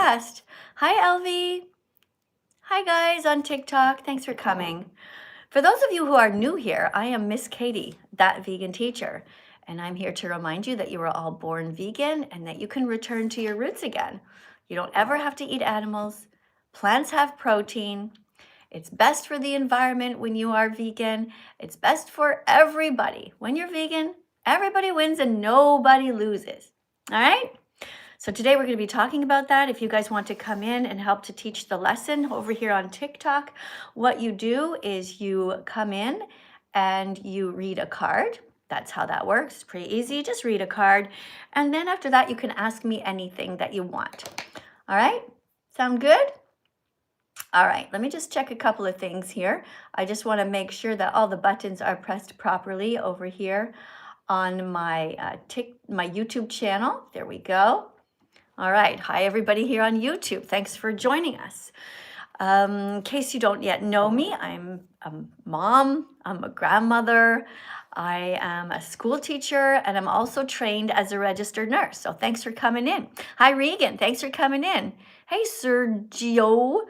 fast. Hi, Elvie. Hi, guys on TikTok. Thanks for coming. For those of you who are new here, I am Miss Katie, that vegan teacher, and I'm here to remind you that you were all born vegan and that you can return to your roots again. You don't ever have to eat animals. Plants have protein. It's best for the environment when you are vegan. It's best for everybody. When you're vegan, everybody wins and nobody loses. All right? So today we're going to be talking about that. If you guys want to come in and help to teach the lesson over here on TikTok, what you do is you come in and you read a card. That's how that works. It's pretty easy. Just read a card. And then after that, you can ask me anything that you want. All right? Sound good? All right, let me just check a couple of things here. I just want to make sure that all the buttons are pressed properly over here on my my YouTube channel. There we go. All right, hi everybody here on YouTube. Thanks for joining us. In case you don't yet know me, I'm a mom, I'm a grandmother, I am a school teacher, and I'm also trained as a registered nurse. So thanks for coming in. Hi Regan, thanks for coming in. Hey Sergio.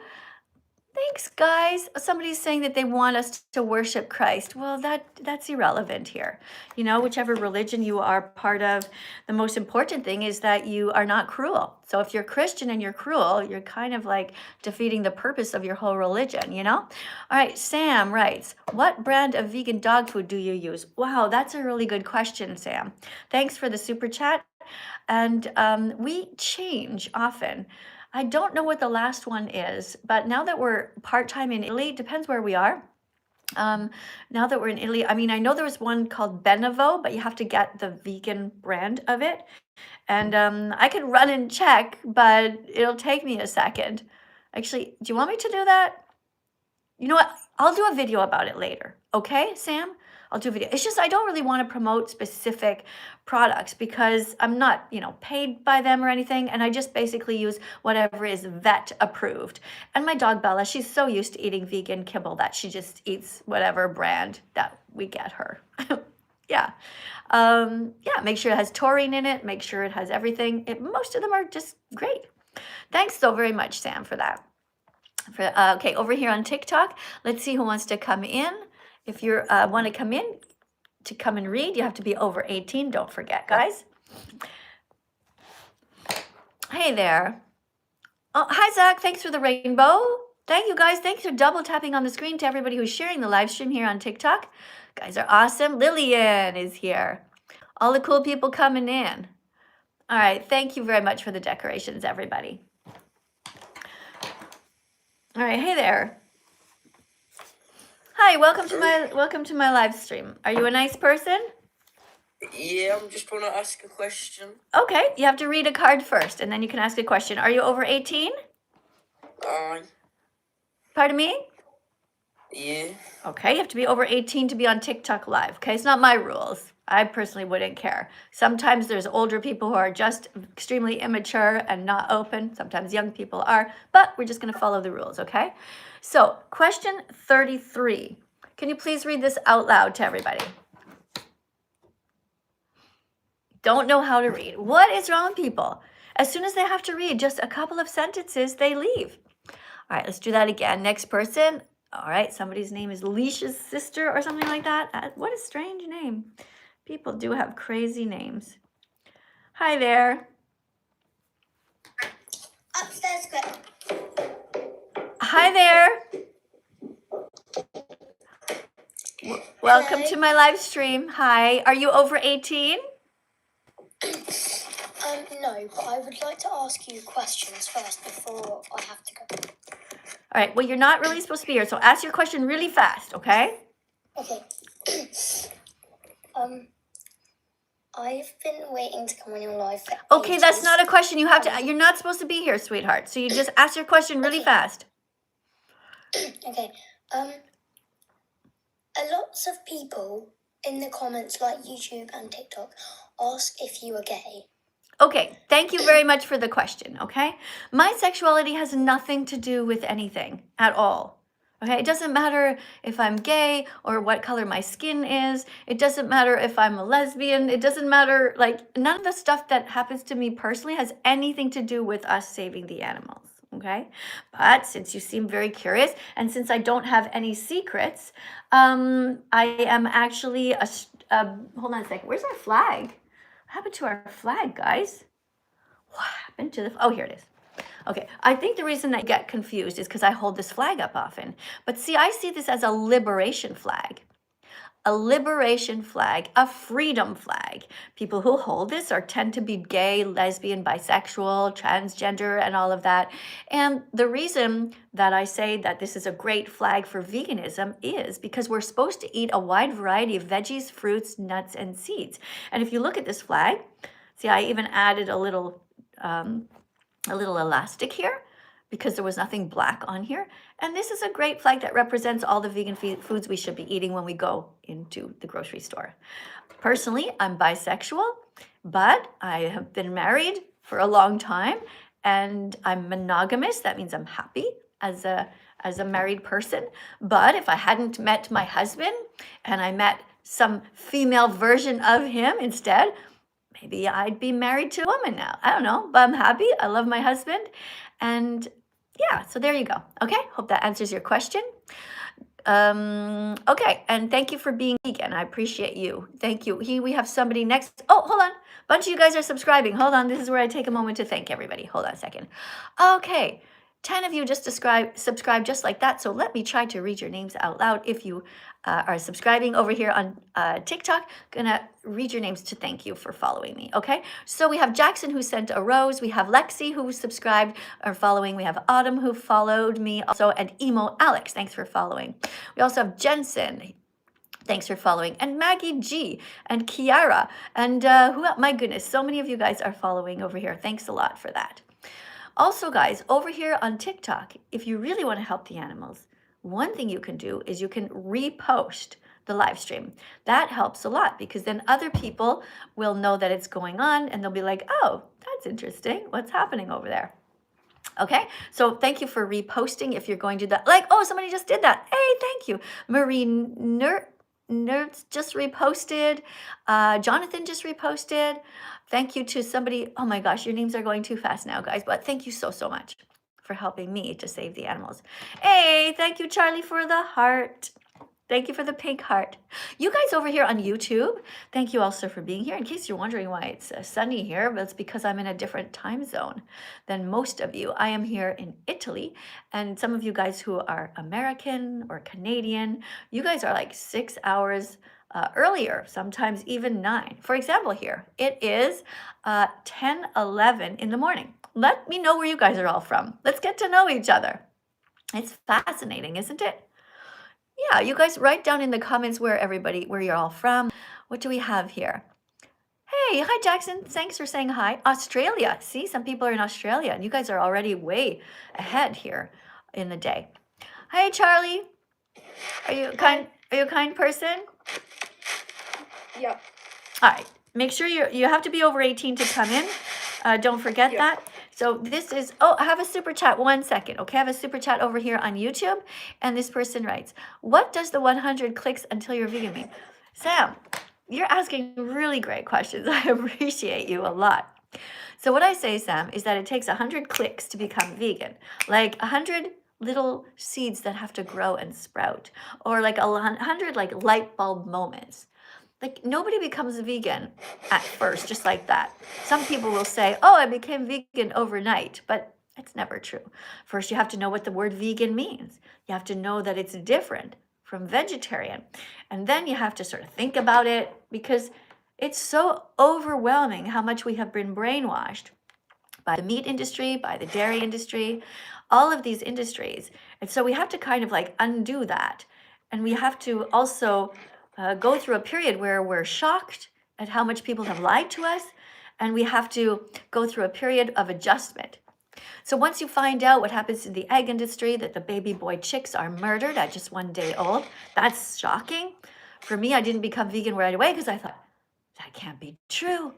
Thanks, guys. Somebody's saying that they want us to worship Christ. Well, that's irrelevant here. You know, whichever religion you are part of, the most important thing is that you are not cruel. So if you're Christian and you're cruel, you're kind of like defeating the purpose of your whole religion, you know? All right, Sam writes, what brand of vegan dog food do you use? Wow, that's a really good question, Sam. Thanks for the super chat. And we change often. I don't know what the last one is, but now that we're part-time in Italy, depends where we are. Now that we're in Italy, I mean, I know there was one called Benevo, but you have to get the vegan brand of it. And I could run and check, but it'll take me a second. Actually, do you want me to do that? You know what? I'll do a video about it later. Okay, Sam? I'll do a video. It's just I don't really want to promote specific products because I'm not, you know, paid by them or anything. And I just basically use whatever is vet approved. And my dog Bella, she's so used to eating vegan kibble that she just eats whatever brand that we get her. Yeah. Yeah, make sure it has taurine in it. Make sure it has everything. Most of them are just great. Thanks so very much, Sam, for that. Okay, over here on TikTok, let's see who wants to come in. If you want to come in to come and read, you have to be over 18. Don't forget, guys. Hey there. Oh, hi, Zach. Thanks for the rainbow. Thank you, guys. Thanks for double tapping on the screen to everybody who's sharing the live stream here on TikTok. Guys are awesome. Lillian is here. All the cool people coming in. All right. Thank you very much for the decorations, everybody. All right. Hey there. Hi, welcome to my live stream. Are you a nice person? Yeah, I'm just want to ask a question. Okay, you have to read a card first, and then you can ask a question. Are you over 18? Aye. Pardon me? Yeah. Okay, you have to be over 18 to be on TikTok Live. Okay, it's not my rules. I personally wouldn't care. Sometimes there's older people who are just extremely immature and not open. Sometimes young people are, but we're just going to follow the rules, okay? So, question 33. Can you please read this out loud to everybody? Don't know how to read. What is wrong with people? As soon as they have to read just a couple of sentences, they leave. All right, let's do that again. Next person. All right, somebody's name is Leisha's sister or something like that. What a strange name. People do have crazy names. Hi there. Upstairs, quick. Hi there. Welcome to my live stream. Hi. Are you over 18? No, but I would like to ask you questions first before I have to go. All right, well, you're not really supposed to be here, so ask your question really fast, okay? Okay. I've been waiting to come on your live for Okay, ages. that's not a question. You have to. You're not supposed to be here, sweetheart. So you just ask your question really fast. Okay. A lots of people in the comments, like YouTube and TikTok, ask if you are gay. Okay, thank you very much for the question, okay? My sexuality has nothing to do with anything at all, Okay, it doesn't matter if I'm gay or what color my skin is. It doesn't matter if I'm a lesbian. It doesn't matter, like, none of the stuff that happens to me personally has anything to do with us saving the animals. Okay, but since you seem very curious, and since I don't have any secrets, I am actually hold on a second. Where's our flag? What happened to our flag, guys? What happened to the? Oh, here it is. Okay, I think the reason I get confused is because I hold this flag up often. But see, I see this as a liberation flag. A liberation flag, a freedom flag. People who hold this tend to be gay, lesbian, bisexual, transgender, and all of that. And the reason that I say that this is a great flag for veganism is because we're supposed to eat a wide variety of veggies, fruits, nuts, and seeds. And if you look at this flag, see, I even added a little elastic here because there was nothing black on here. And this is a great flag that represents all the vegan foods we should be eating when we go into the grocery store. Personally, I'm bisexual, but I have been married for a long time and I'm monogamous. That means I'm happy as a married person. But if I hadn't met my husband and I met some female version of him instead, maybe I'd be married to a woman now. I don't know, but I'm happy. I love my husband. And yeah, so there you go. Okay, hope that answers your question. Okay, and thank you for being vegan. I appreciate you. Thank you. We have somebody next. Oh, hold on. A bunch of you guys are subscribing. Hold on. This is where I take a moment to thank everybody. Hold on a second. Okay. 10 of you just subscribe just like that. So let me try to read your names out loud. If you are subscribing over here on TikTok, gonna read your names to thank you for following me. Okay, so we have Jackson who sent a rose. We have Lexi who subscribed or following. We have Autumn who followed me also, and Emo Alex. Thanks for following. We also have Jensen. Thanks for following. And Maggie G and Kiara and my goodness, so many of you guys are following over here. Thanks a lot for that. Also, guys, over here on TikTok, if you really want to help the animals, one thing you can do is you can repost the live stream. That helps a lot because then other people will know that it's going on and they'll be like, oh, that's interesting. What's happening over there? Okay, so thank you for reposting if you're going to do that. Like, oh, somebody just did that. Hey, thank you. Marie Nerds just reposted. Jonathan just reposted. Thank you to somebody. Oh my gosh, your names are going too fast now, guys. But thank you so much for helping me to save the animals. Hey, thank you, Charlie, for the heart. Thank you for the pink heart. You guys over here on YouTube, thank you also for being here. In case you're wondering why it's sunny here, but it's because I'm in a different time zone than most of you. I am here in Italy, and some of you guys who are American or Canadian, you guys are like 6 hours earlier, sometimes even 9. For example, here, it is 10:11 in the morning. Let me know where you guys are all from. Let's get to know each other. It's fascinating, isn't it? Yeah, you guys write down in the comments where you're all from. What do we have here? Hey, hi Jackson. Thanks for saying hi. Australia. See, some people are in Australia and you guys are already way ahead here in the day. Hey Charlie. Are you a kind person? Yep. All right. Make sure you have to be over 18 to come in. Don't forget that. So this is, I have a super chat. 1 second. Okay, I have a super chat over here on YouTube. And this person writes, what does the 100 clicks until you're vegan mean? Sam, you're asking really great questions. I appreciate you a lot. So what I say, Sam, is that it takes 100 clicks to become vegan. Like 100 little seeds that have to grow and sprout. Or like 100 like light bulb moments. Like nobody becomes a vegan at first, just like that. Some people will say, oh, I became vegan overnight, but it's never true. First, you have to know what the word vegan means. You have to know that it's different from vegetarian. And then you have to sort of think about it because it's so overwhelming how much we have been brainwashed by the meat industry, by the dairy industry, all of these industries. And so we have to kind of like undo that. And we have to also go through a period where we're shocked at how much people have lied to us, and we have to go through a period of adjustment. So once you find out what happens in the egg industry, that the baby boy chicks are murdered at just 1 day old, that's shocking. For me, I didn't become vegan right away because I thought, that can't be true.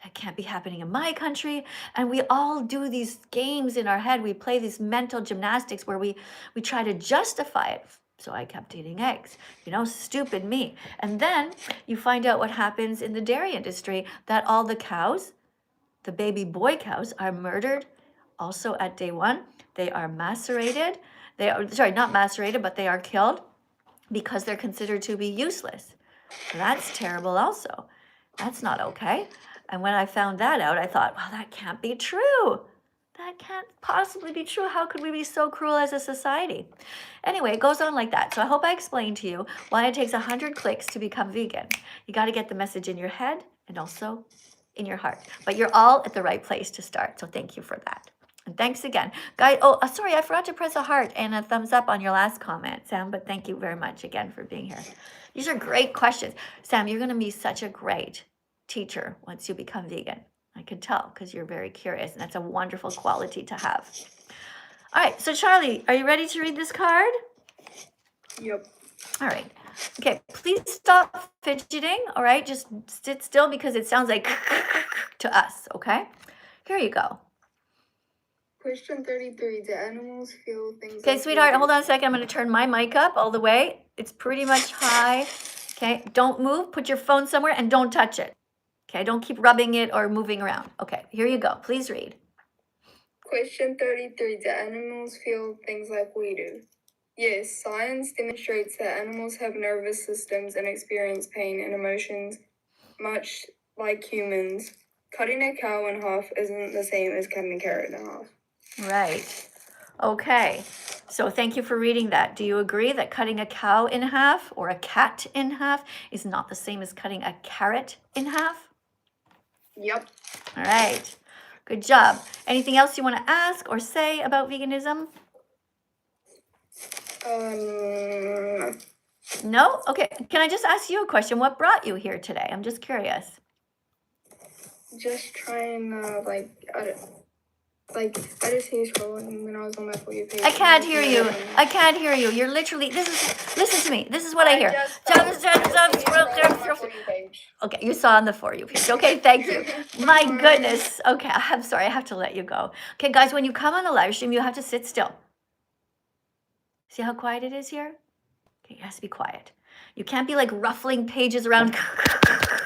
that can't be happening in my country. And we all do these games in our head. We play these mental gymnastics where we try to justify it. So I kept eating eggs, stupid me. And then you find out what happens in the dairy industry, that all the cows, the baby boy cows, are murdered also at day 1. They are macerated. They are, sorry, not macerated, but they are killed because they're considered to be useless. So that's terrible also. That's not okay. And when I found that out, I thought, well, that can't be true. That can't possibly be true. How could we be so cruel as a society? Anyway, it goes on like that. So I hope I explained to you why it takes 100 clicks to become vegan. You got to get the message in your head and also in your heart. But you're all at the right place to start. So thank you for that. And thanks again. Guys, sorry, I forgot to press a heart and a thumbs up on your last comment, Sam, but thank you very much again for being here. These are great questions. Sam, you're going to be such a great teacher once you become vegan. I can tell because you're very curious, and that's a wonderful quality to have. All right, so Charlie, are you ready to read this card? Yep. All right. Okay, please stop fidgeting, all right? Just sit still because it sounds like to us, okay? Here you go. Question 33. Do animals feel things Okay, like sweetheart, we hold do? on a second. I'm going to turn my mic up all the way. It's pretty much high. Okay, don't move. Put your phone somewhere and don't touch it. Okay, don't keep rubbing it or moving around. Okay, here you go. Please read. Question 33. Do animals feel things like we do? Yes, science demonstrates that animals have nervous systems and experience pain and emotions much like humans. Cutting a cow in half isn't the same as cutting a carrot in half. Right. Okay. So thank you for reading that. Do you agree that cutting a cow in half or a cat in half is not the same as cutting a carrot in half? Yep. All right. Good job. Anything else you want to ask or say about veganism? No? Okay. Can I just ask you a question? What brought you here today? I'm just curious. Just trying, I just finished scrolling when I was on my For You page. I can't hear you. I can't hear you. You're literally, listen to me. This is what I hear. Okay, you saw on the For You page. Okay, thank you. My goodness. Okay, I'm sorry. I have to let you go. Okay, guys, when you come on the live stream, you have to sit still. See how quiet it is here? Okay, it has to be quiet. You can't be like ruffling pages around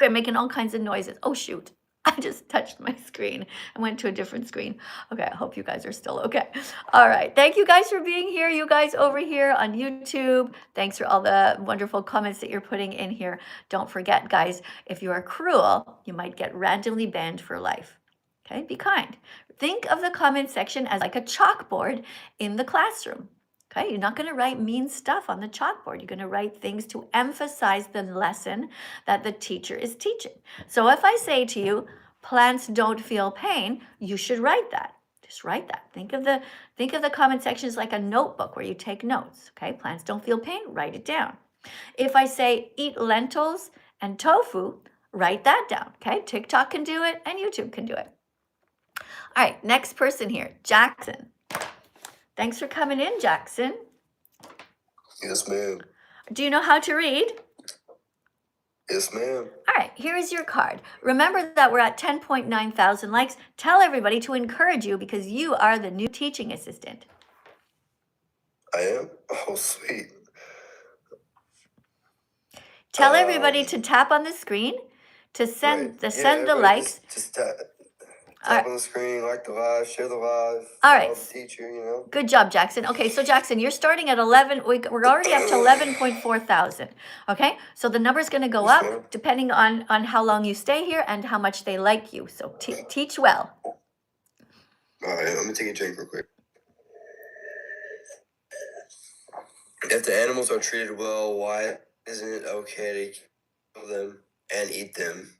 and making all kinds of noises. Oh, shoot. I just touched my screen and went to a different screen. Okay, I hope you guys are still okay. All right, thank you guys for being here. You guys over here on YouTube, thanks for all the wonderful comments that you're putting in here. Don't forget, guys, if you are cruel, you might get randomly banned for life. Okay, be kind. Think of the comment section as like a chalkboard in the classroom. Okay, you're not going to write mean stuff on the chalkboard. You're going to write things to emphasize the lesson that the teacher is teaching. So if I say to you, plants don't feel pain, you should write that. Just write that. Think of the comment section as like a notebook where you take notes. Okay, plants don't feel pain, write it down. If I say eat lentils and tofu, write that down. Okay, TikTok can do it and YouTube can do it. All right, next person here, Jackson. Thanks for coming in, Jackson. Yes, ma'am. Do you know how to read? Yes, ma'am. All right, here is your card. Remember that we're at 10.9 thousand likes. Tell everybody to encourage you because you are the new teaching assistant. I am? Oh, sweet. Tell everybody to tap on the screen to send the likes. Just tap on the screen, like the live, share the live. All right. The teacher, you know. Good job, Jackson. Okay, so Jackson, you're starting at 11. We're already up to 11.4 thousand. Okay, so the number's going to go up depending on how long you stay here and how much they like you. So teach well. All right, let me take a drink real quick. If the animals are treated well, why isn't it okay to kill them and eat them?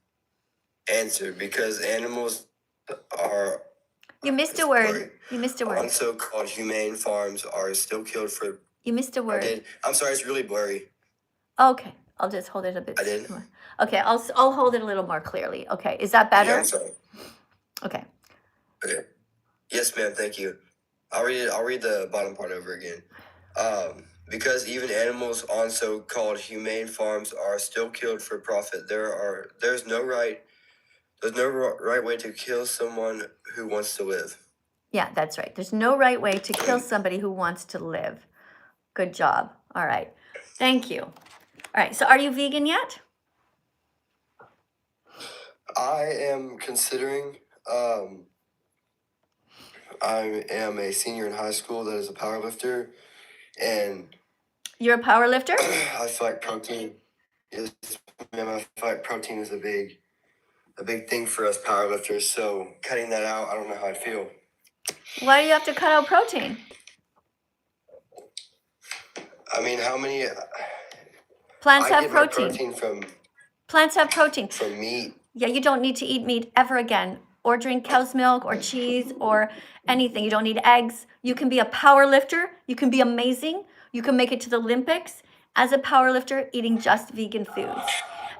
Answer: because animals are. You missed a word. You missed a word. On so-called humane farms are still killed for. You missed a word. I'm sorry, it's really blurry. Okay, I'll just hold it a bit. I did. More. Okay, I'll hold it a little more clearly. Okay, is that better? Yeah, I'm sorry. Okay. Okay. Yes, ma'am. Thank you. I'll read the bottom part over again. Because even animals on so-called humane farms are still killed for profit. There's no right There's no right way to kill someone who wants to live. Yeah, that's right. There's no right way to kill somebody who wants to live. Good job. All right. Thank you. All right. So are you vegan yet? I am considering. I am a senior in high school that is a powerlifter, and You're a power lifter? I feel like protein. Yes, ma'am. I feel like protein is a big thing for us powerlifters. So cutting that out, I don't know how I'd feel. Why do you have to cut out protein? I mean, how many? Plants I have get my protein. protein Plants have protein. from meat. Yeah, you don't need to eat meat ever again, or drink cow's milk or cheese or anything. You don't need eggs. You can be a power lifter. You can be amazing. You can make it to the Olympics as a power lifter eating just vegan foods.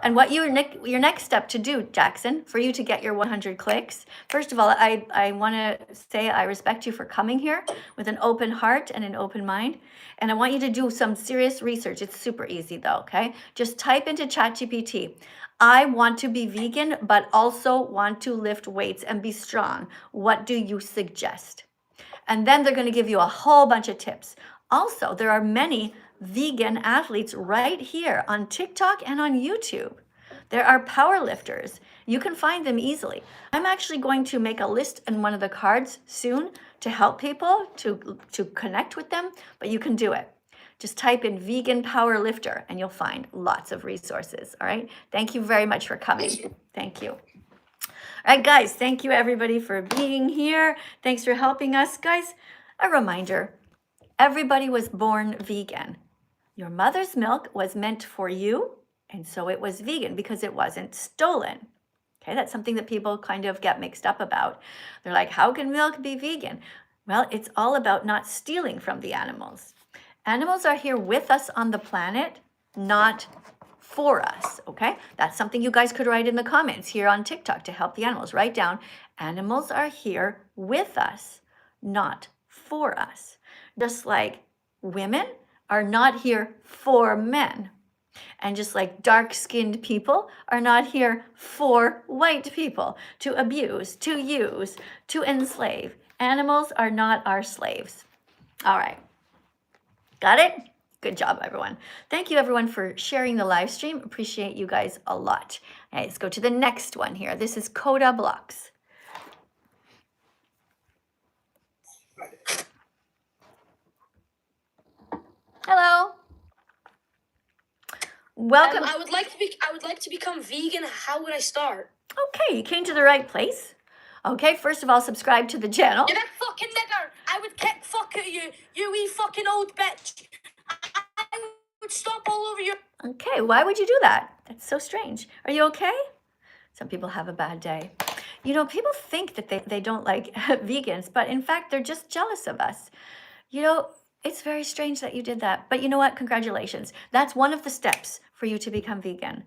And what your next step to do, Jackson, for you to get your 100 clicks, first of all, I want to say I respect you for coming here with an open heart and an open mind. And I want you to do some serious research. It's super easy though, okay? Just type into ChatGPT, I want to be vegan, but also want to lift weights and be strong. What do you suggest? And then they're going to give you a whole bunch of tips. Also, there are many vegan athletes right here on TikTok and on YouTube. There are power lifters. You can find them easily. I'm actually going to make a list in one of the cards soon to help people to connect with them, but you can do it. Just type in vegan power lifter and you'll find lots of resources. All right. Thank you very much for coming. Thank you. All right, guys. Thank you everybody for being here. Thanks for helping us, guys. A reminder, everybody was born vegan. Your mother's milk was meant for you, and so it was vegan because it wasn't stolen. Okay, that's something that people kind of get mixed up about. They're like, how can milk be vegan? Well, it's all about not stealing from the animals. Animals are here with us on the planet, not for us, okay? That's something you guys could write in the comments here on TikTok to help the animals. Write down, animals are here with us, not for us. Just like women are not here for men. And just like dark-skinned people are not here for white people to abuse, to use, to enslave. Animals are not our slaves. All right. Got it? Good job, everyone. Thank you, everyone, for sharing the live stream. Appreciate you guys a lot. All right, let's go to the next one here. This is Coda Blocks. Hello. Welcome. I would like to become vegan. How would I start? Okay, you came to the right place. Okay, first of all, subscribe to the channel. You that fucking nigger! I would kick fuck at you, you wee fucking old bitch. I would stomp all over you. Okay, why would you do that? That's so strange. Are you okay? Some people have a bad day. You know, people think that they don't like vegans, but in fact, they're just jealous of us. You know, it's very strange that you did that. But you know what? Congratulations. That's one of the steps for you to become vegan.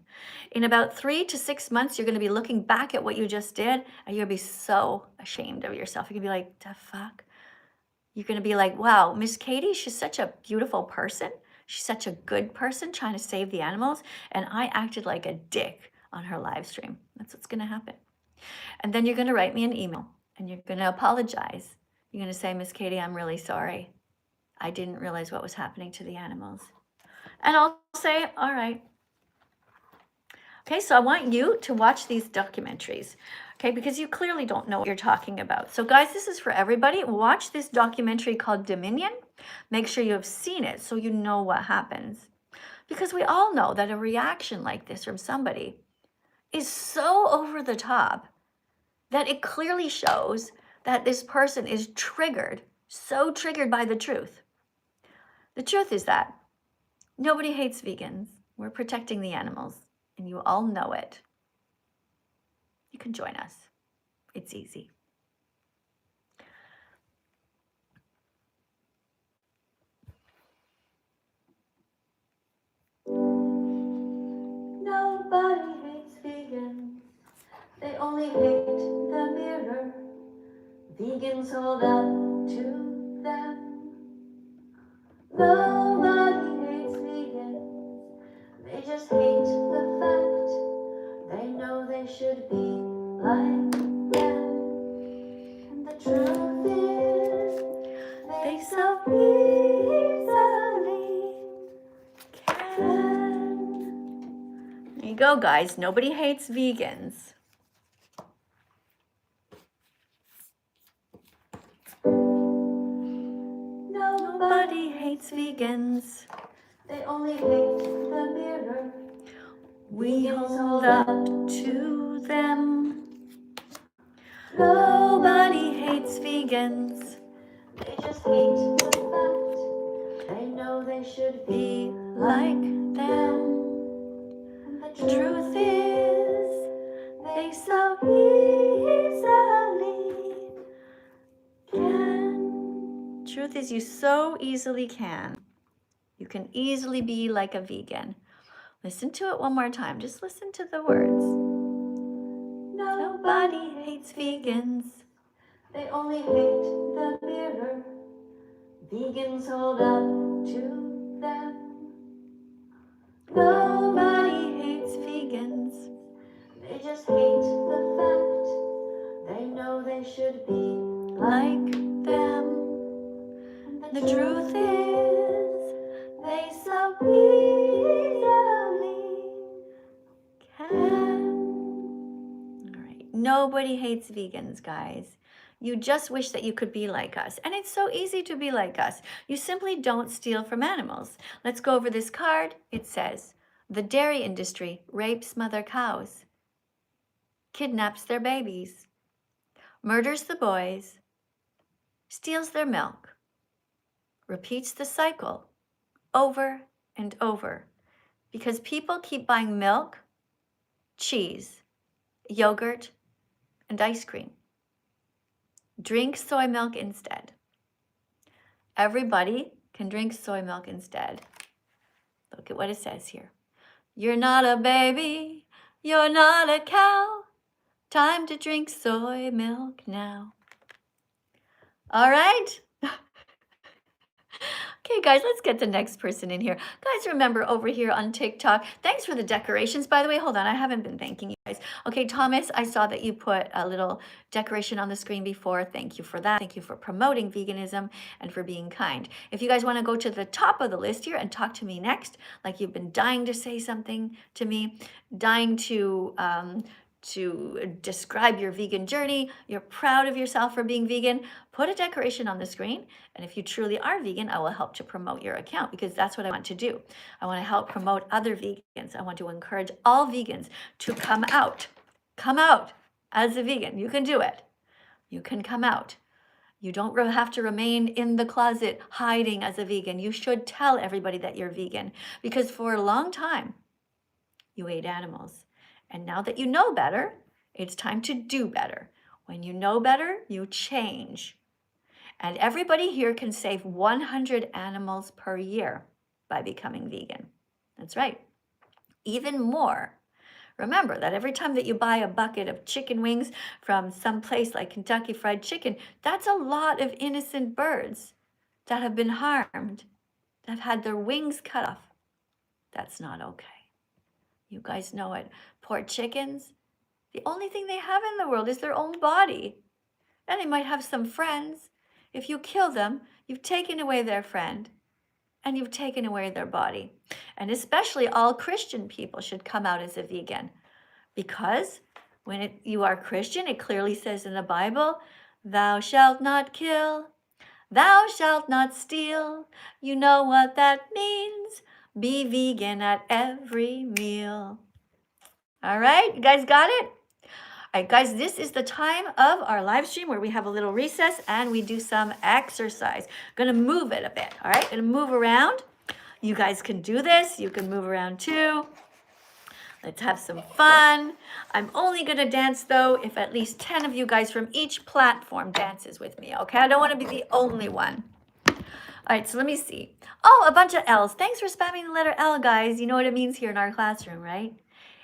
In about 3 to 6 months, you're going to be looking back at what you just did, and you're going to be so ashamed of yourself. You're going to be like, the fuck? You're going to be like, wow, Miss Katie, she's such a beautiful person. She's such a good person trying to save the animals. And I acted like a dick on her live stream. That's what's going to happen. And then you're going to write me an email, and you're going to apologize. You're going to say, Miss Katie, I'm really sorry. I didn't realize what was happening to the animals. And I'll say, all right. Okay, so I want you to watch these documentaries, okay, because you clearly don't know what you're talking about. So guys, this is for everybody. Watch this documentary called Dominion. Make sure you have seen it so you know what happens. Because we all know that a reaction like this from somebody is so over the top that it clearly shows that this person is triggered, so triggered by the truth. The truth is that nobody hates vegans. We're protecting the animals, and you all know it. You can join us. It's easy. Nobody hates vegans. They only hate the mirror vegans hold up to them. Nobody hates vegans. They just hate the fact they know they should be easily can. There you go, guys. Nobody hates vegans. Nobody hates vegans. They only hate the mirror we hold up to them. Nobody hates vegans. They just hate the fact they know they should be like them. And the truth is, they so easily can. Truth is, you so easily can. You can easily be like a vegan. Listen to it one more time. Just listen to the words. Nobody hates vegans. They only hate the mirror vegans hold up to them. Nobody hates vegans. They just hate the fact they know they should be like them. And the truth is, they so easily can. All right. Nobody hates vegans, guys. You just wish that you could be like us. And it's so easy to be like us. You simply don't steal from animals. Let's go over this card. It says, the dairy industry rapes mother cows, kidnaps their babies, murders the boys, steals their milk, repeats the cycle over and over because people keep buying milk, cheese, yogurt, and ice cream. Drink soy milk instead. Everybody can drink soy milk instead. Look at what it says here. You're not a baby, you're not a cow. Time to drink soy milk now. All right? Okay, guys, let's get the next person in here. Guys, remember over here on TikTok, thanks for the decorations. By the way, hold on, I haven't been thanking you guys. Okay, Thomas, I saw that you put a little decoration on the screen before. Thank you for that. Thank you for promoting veganism and for being kind. If you guys want to go to the top of the list here and talk to me next, like you've been dying to say something to me, dying to describe your vegan journey, you're proud of yourself for being vegan, put a decoration on the screen. And if you truly are vegan, I will help to promote your account because that's what I want to do. I want to help promote other vegans. I want to encourage all vegans to come out as a vegan. You can do it. You can come out. You don't have to remain in the closet hiding as a vegan. You should tell everybody that you're vegan because for a long time, you ate animals. And now that you know better, it's time to do better. When you know better, you change. And everybody here can save 100 animals per year by becoming vegan. That's right. Even more. Remember that every time that you buy a bucket of chicken wings from some place like Kentucky Fried Chicken, that's a lot of innocent birds that have been harmed, that have had their wings cut off. That's not okay. You guys know it. Poor chickens, the only thing they have in the world is their own body. And they might have some friends. If you kill them, you've taken away their friend and you've taken away their body. And especially all Christian people should come out as a vegan because when you are Christian, it clearly says in the Bible, thou shalt not kill, thou shalt not steal. You know what that means. Be vegan at every meal. All right, you guys got it? All right, guys, this is the time of our live stream where we have a little recess and we do some exercise. I'm gonna move it a bit, all right? Gonna move around. You guys can do this. You can move around too. Let's have some fun. I'm only gonna dance though if at least 10 of you guys from each platform dances with me, okay? I don't wanna be the only one. All right, so let me see. Oh, a bunch of L's. Thanks for spamming the letter L, guys. You know what it means here in our classroom, right?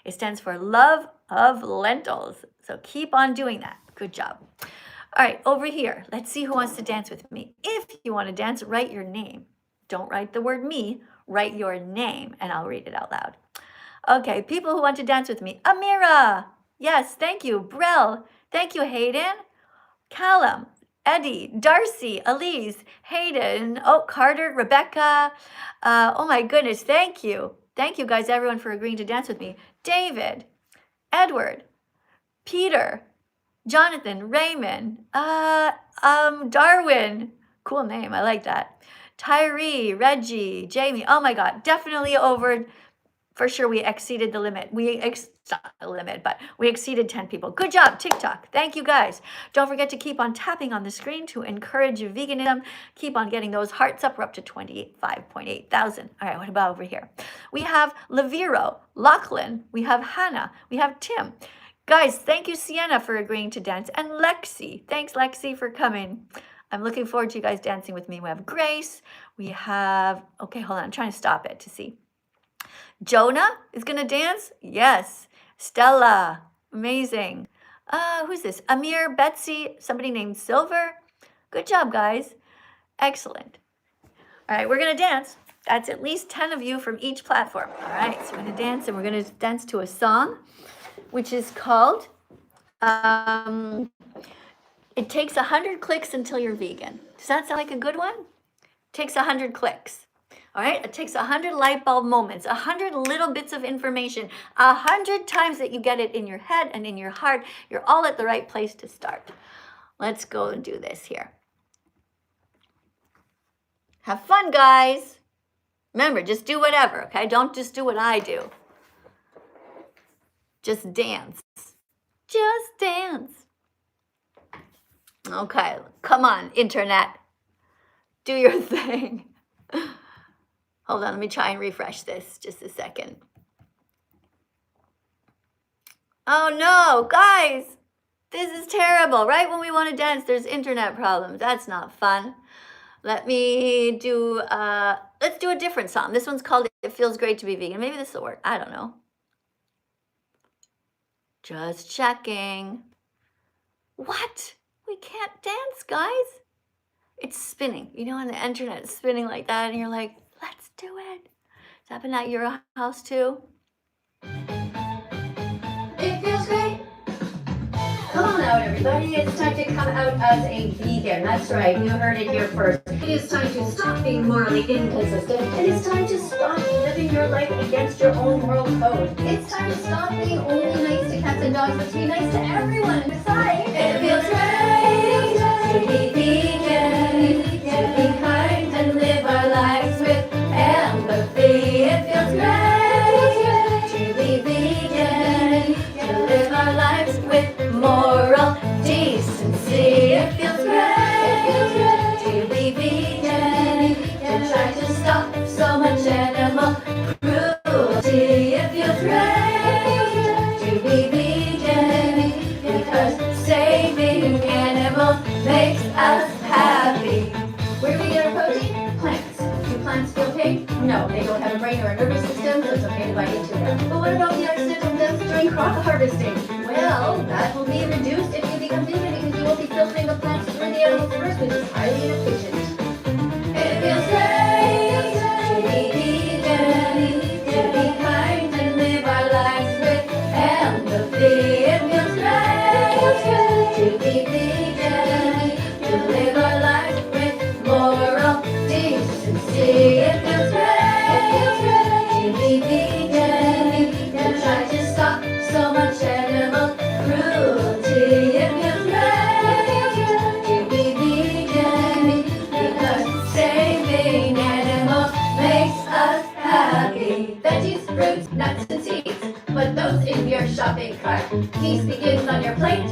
It stands for love of lentils. So keep on doing that. Good job. All right, over here. Let's see who wants to dance with me. If you want to dance, write your name. Don't write the word me. Write your name, and I'll read it out loud. Okay, people who want to dance with me. Amira. Yes, thank you. Brell. Thank you, Hayden. Callum. Eddie, Darcy, Elise, Hayden, oh, Carter, Rebecca. Oh my goodness, thank you. Thank you guys, everyone, for agreeing to dance with me. David, Edward, Peter, Jonathan, Raymond, Darwin. Cool name, I like that. Tyree, Reggie, Jamie. Oh my God, definitely over. For sure, we exceeded the limit. Not the limit, but we exceeded 10 people. Good job, TikTok. Thank you, guys. Don't forget to keep on tapping on the screen to encourage veganism. Keep on getting those hearts up. We're up to 25.8 thousand. All right, what about over here? We have Laviro, Lachlan. We have Hannah. We have Tim. Guys, thank you, Sienna, for agreeing to dance. And Lexi. Thanks, Lexi, for coming. I'm looking forward to you guys dancing with me. We have Grace. We have, okay, hold on. I'm trying to stop it to see. Jonah is going to dance? Yes. Stella. Amazing. Who's this? Amir, Betsy, somebody named Silver. Good job, guys. Excellent. All right, we're going to dance. That's at least 10 of you from each platform. All right, so we're going to dance, and we're going to dance to a song, which is called, It Takes 100 Clicks Until You're Vegan. Does that sound like a good one? It takes 100 clicks. All right, it takes 100 light bulb moments, 100 little bits of information, 100 times that you get it in your head and in your heart. You're all at the right place to start. Let's go and do this here. Have fun, guys. Remember, just do whatever, okay? Don't just do what I do. Just dance. Just dance. Okay, come on, internet. Do your thing. Hold on, let me try and refresh this just a second. Oh no, guys, this is terrible. Right when we want to dance, there's internet problems. That's not fun. Let me do, let's do a different song. This one's called It Feels Great to Be Vegan. Maybe this will work. I don't know. Just checking. What? We can't dance, guys. It's spinning. You know, on the internet, it's spinning like that, and you're like, let's do it. It's happened at your house too? It feels great. Come on out, everybody. It's time to come out as a vegan. That's right. You heard it here first. It is time to stop being morally inconsistent. It is time to stop living your life against your own moral code. It's time to stop being only nice to cats and dogs, but to be nice to everyone. And besides, it feels great to be vegan, to be kind and live our lives with empathy. It feels great to be vegan, to live our lives with moral decency. It feels great to be vegan, to try to stop so much animal cruelty. It feels great to be vegan, because saving animals makes us happy. Where do we get our protein? Plants. Do plants feel pain? No, they don't have a brain or a nervous system, so it's okay to bite into them. But what about the accidental deaths during crop harvesting? Well, that will be reduced if you become vegan, because you won't be filtering the plants through the animals first, which is highly inefficient. It feels great to be vegan, to be kind and live our lives with empathy. It feels great to be vegan, to live our lives with moral decency. It feels great to be vegan, to try to stop so much animal cruelty. It feels great to be vegan, because saving animals makes us happy. Veggies, fruits, nuts, and seeds, put those in your shopping cart. Peace begins on your plate,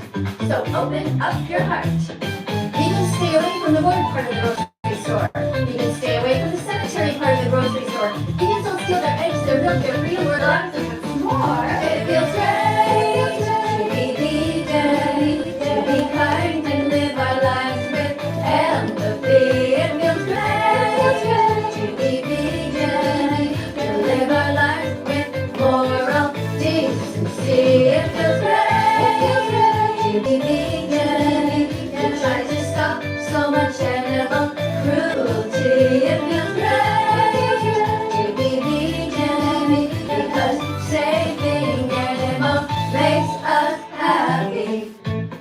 so open up your heart. Vegans stay away from the wood part of the grocery store. Vegans stay away from the cemetery part of the grocery store. Vegans don't steal their eggs, their milk, their real world lives, and what's more. It feels great to be vegan, to be kind and live our lives with empathy. It feels great to be vegan, to live our lives with moral decency. It feels great to be vegan, to try to stop so much animal cruelty. It feels great to be vegan, because saving animals makes us happy.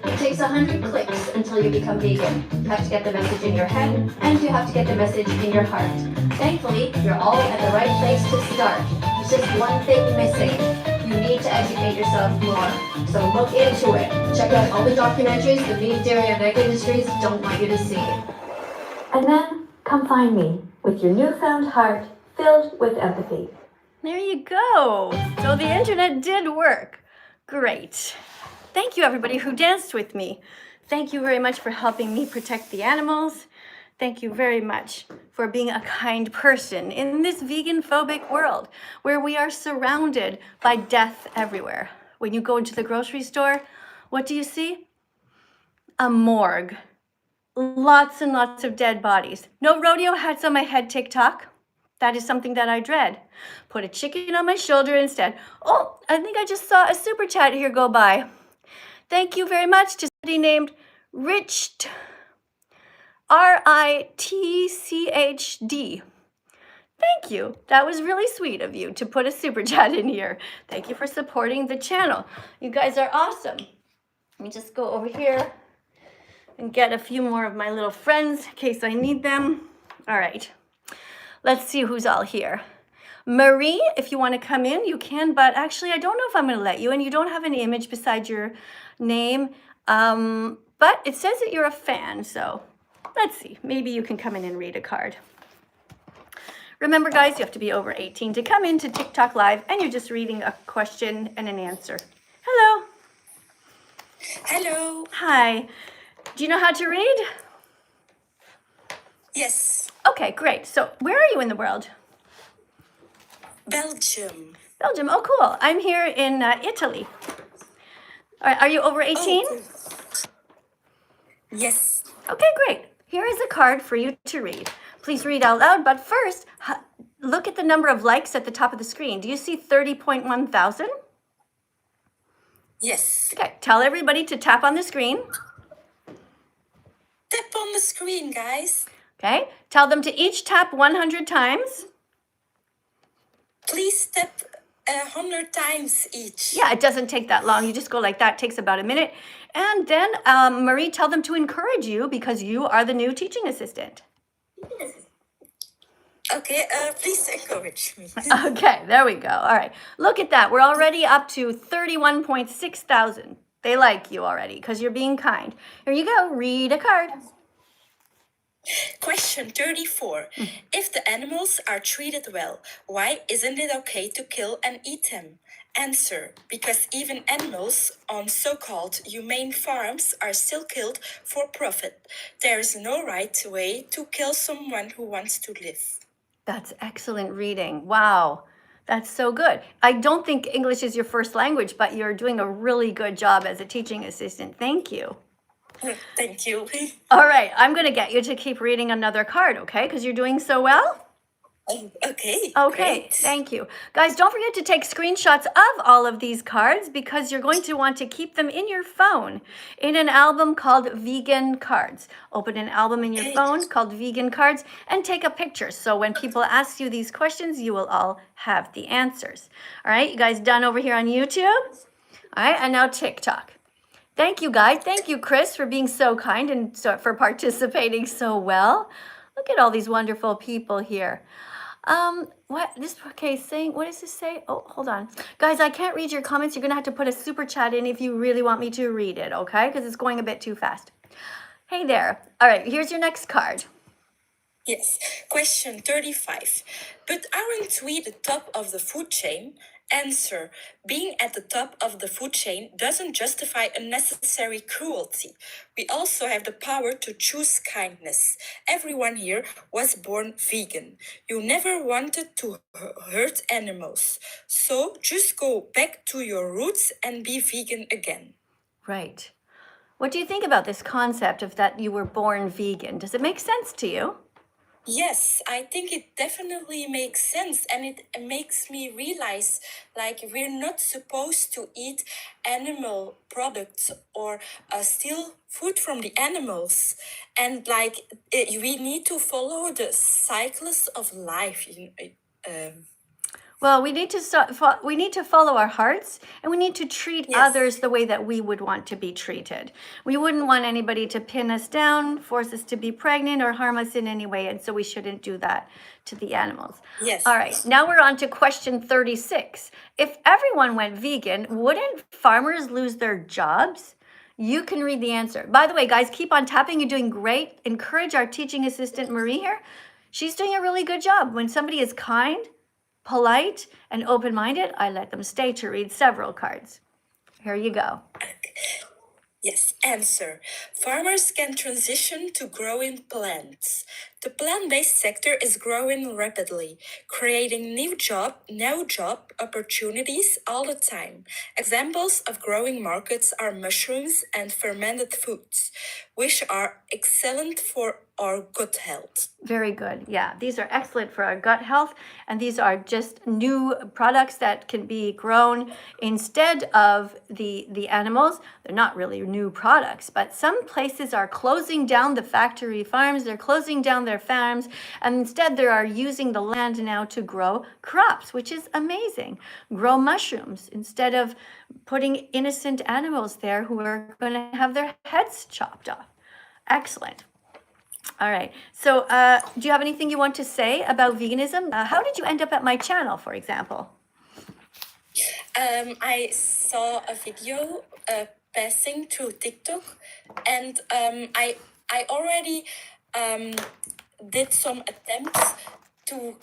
It takes 100 clicks until until you become vegan. You have to get the message in your head, and you have to get the message in your heart. Thankfully, you're all at the right place to start. There's just one thing missing. You need to educate yourself more. So look into it. Check out all the documentaries the meat, dairy, and egg industries don't want you to see. And then come find me with your newfound heart filled with empathy. There you go. So the internet did work. Great. Thank you, everybody who danced with me. Thank you very much for helping me protect the animals. Thank you very much for being a kind person in this vegan-phobic world where we are surrounded by death everywhere. When you go into the grocery store, what do you see? A morgue. Lots and lots of dead bodies. No rodeo hats on my head, TikTok. That is something that I dread. Put a chicken on my shoulder instead. Oh, I think I just saw a super chat here go by. Thank you very much to somebody named Richd, RITCHD. Thank you. That was really sweet of you to put a super chat in here. Thank you for supporting the channel. You guys are awesome. Let me just go over here and get a few more of my little friends in case I need them. All right. Let's see who's all here. Marie, if you want to come in, you can, but actually I don't know if I'm going to let you, and you don't have an image beside your name, but it says that you're a fan, so let's see. Maybe you can come in and read a card. Remember, guys, you have to be over 18 to come into TikTok Live, and you're just reading a question and an answer. Hello. Hello. Hi. Do you know how to read? Yes. Okay, great. So where are you in the world? Belgium. Belgium. Oh, cool. I'm here in Italy. All right, are you over 18? Oh, cool. Yes. Okay, great. Here is a card for you to read. Please read out loud, but first, look at the number of likes at the top of the screen. Do you see 30.1 thousand? Yes. Okay, tell everybody to tap on the screen. Tap on the screen, guys. Okay, tell them to each tap 100 times. Please tap 100 times each. Yeah, it doesn't take that long. You just go like that. It takes about a minute. And then, Marie, tell them to encourage you because you are the new teaching assistant. Okay, please encourage me. Okay, there we go. All right, look at that. We're already up to 31.6 thousand. They like you already because you're being kind. Here you go. Read a card. Question 34. If the animals are treated well, why isn't it okay to kill and eat them? Answer. Because even animals on so-called humane farms are still killed for profit. There is no right way to kill someone who wants to live. That's excellent reading. Wow, that's so good. I don't think English is your first language, but you're doing a really good job as a teaching assistant. Thank you. Thank you. All right, I'm going to get you to keep reading another card, okay? Because you're doing so well. Okay. Okay, Great. thank you. Guys, don't forget to take screenshots of all of these cards because you're going to want to keep them in your phone in an album called Vegan Cards. Open an album in your phone called Vegan Cards and take a picture. So when people ask you these questions, you will all have the answers. All right, you guys done over here on YouTube? All right, and now TikTok. Thank you, guys. Thank you, Chris, for being so kind and for participating so well. Look at all these wonderful people here. What is this say? Oh, hold on. Guys, I can't read your comments. You're going to have to put a super chat in if you really want me to read it, okay? Because it's going a bit too fast. Hey there. All right, here's your next card. Yes. Question 35. But aren't we the top of the food chain? Answer. Being at the top of the food chain doesn't justify unnecessary cruelty. We also have the power to choose kindness. Everyone here was born vegan. You never wanted to hurt animals. So just go back to your roots and be vegan again. Right. What do you think about this concept of that you were born vegan? Does it make sense to you? Yes, I think it definitely makes sense, and it makes me realize like we're not supposed to eat animal products or steal food from the animals, and like we need to follow the cycles of life. Well, we need to we need to follow our hearts, and we need to treat Yes. others the way that we would want to be treated. We wouldn't want anybody to pin us down, force us to be pregnant, or harm us in any way, and so we shouldn't do that to the animals. Yes. All right, now we're on to question 36. If everyone went vegan, wouldn't farmers lose their jobs? You can read the answer. By the way, guys, keep on tapping. You're doing great. Encourage our teaching assistant, Marie, here. She's doing a really good job. When somebody is kind, polite, and open-minded, I let them stay to read several cards. Here you go. Yes, answer. Farmers can transition to growing plants. The plant-based sector is growing rapidly, creating new job opportunities all the time. Examples of growing markets are mushrooms and fermented foods, which are excellent for our gut health. Very good. Yeah, these are excellent for our gut health, and these are just new products that can be grown instead of the animals. They're not really new products, but some places are closing down the factory farms, they're closing down their farms, and instead they are using the land now to grow crops, which is amazing. Grow mushrooms instead of putting innocent animals there who are going to have their heads chopped off. Excellent. All right. So do you have anything you want to say about veganism? How did you end up at my channel, for example? I saw a video passing through TikTok, and I already did some attempts to.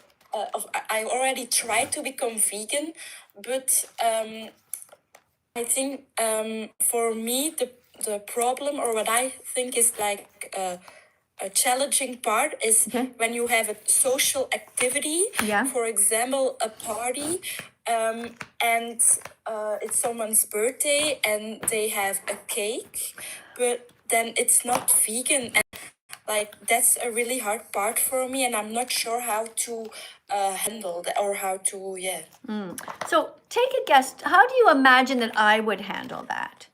I already tried to become vegan, but I think for me the problem, or what I think is like a challenging part, is when you have a social activity, for example, a party, and it's someone's birthday and they have a cake, but then it's not vegan, and like that's a really hard part for me, and I'm not sure how to handle that, or how to So take a guess. How do you imagine that I would handle that?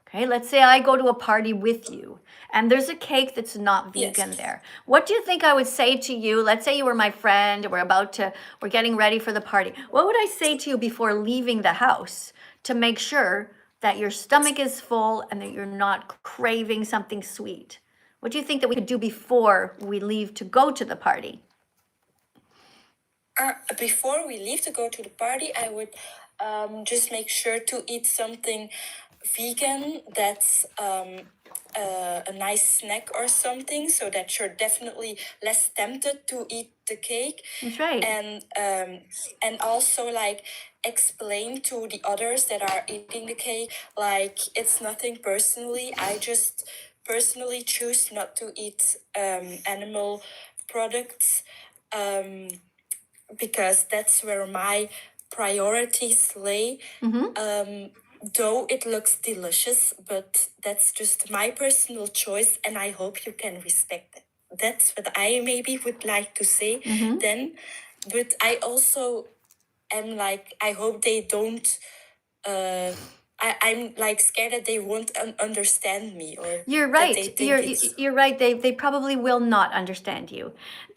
Okay, let's say I go to a party with you and there's a cake that's not vegan there. What do you think I would say to you? Let's say you were my friend, we're getting ready for the party. What would I say to you before leaving the house to make sure that your stomach is full and that you're not craving something sweet? What do you think that we could do before we leave to go to the party? Before we leave to go to the party, I would just make sure to eat something vegan that's a nice snack or something, so that you're definitely less tempted to eat the cake. That's right. And also like explain to the others that are eating the cake, like it's nothing personally. I just personally choose not to eat animal products. Because that's where my priorities lay. Though it looks delicious, but that's just my personal choice, and I hope you can respect it. That's what I maybe would like to say then. But I also am like, I hope they don't I'm like scared that they won't understand me, or you're right. You're right. They probably will not understand you.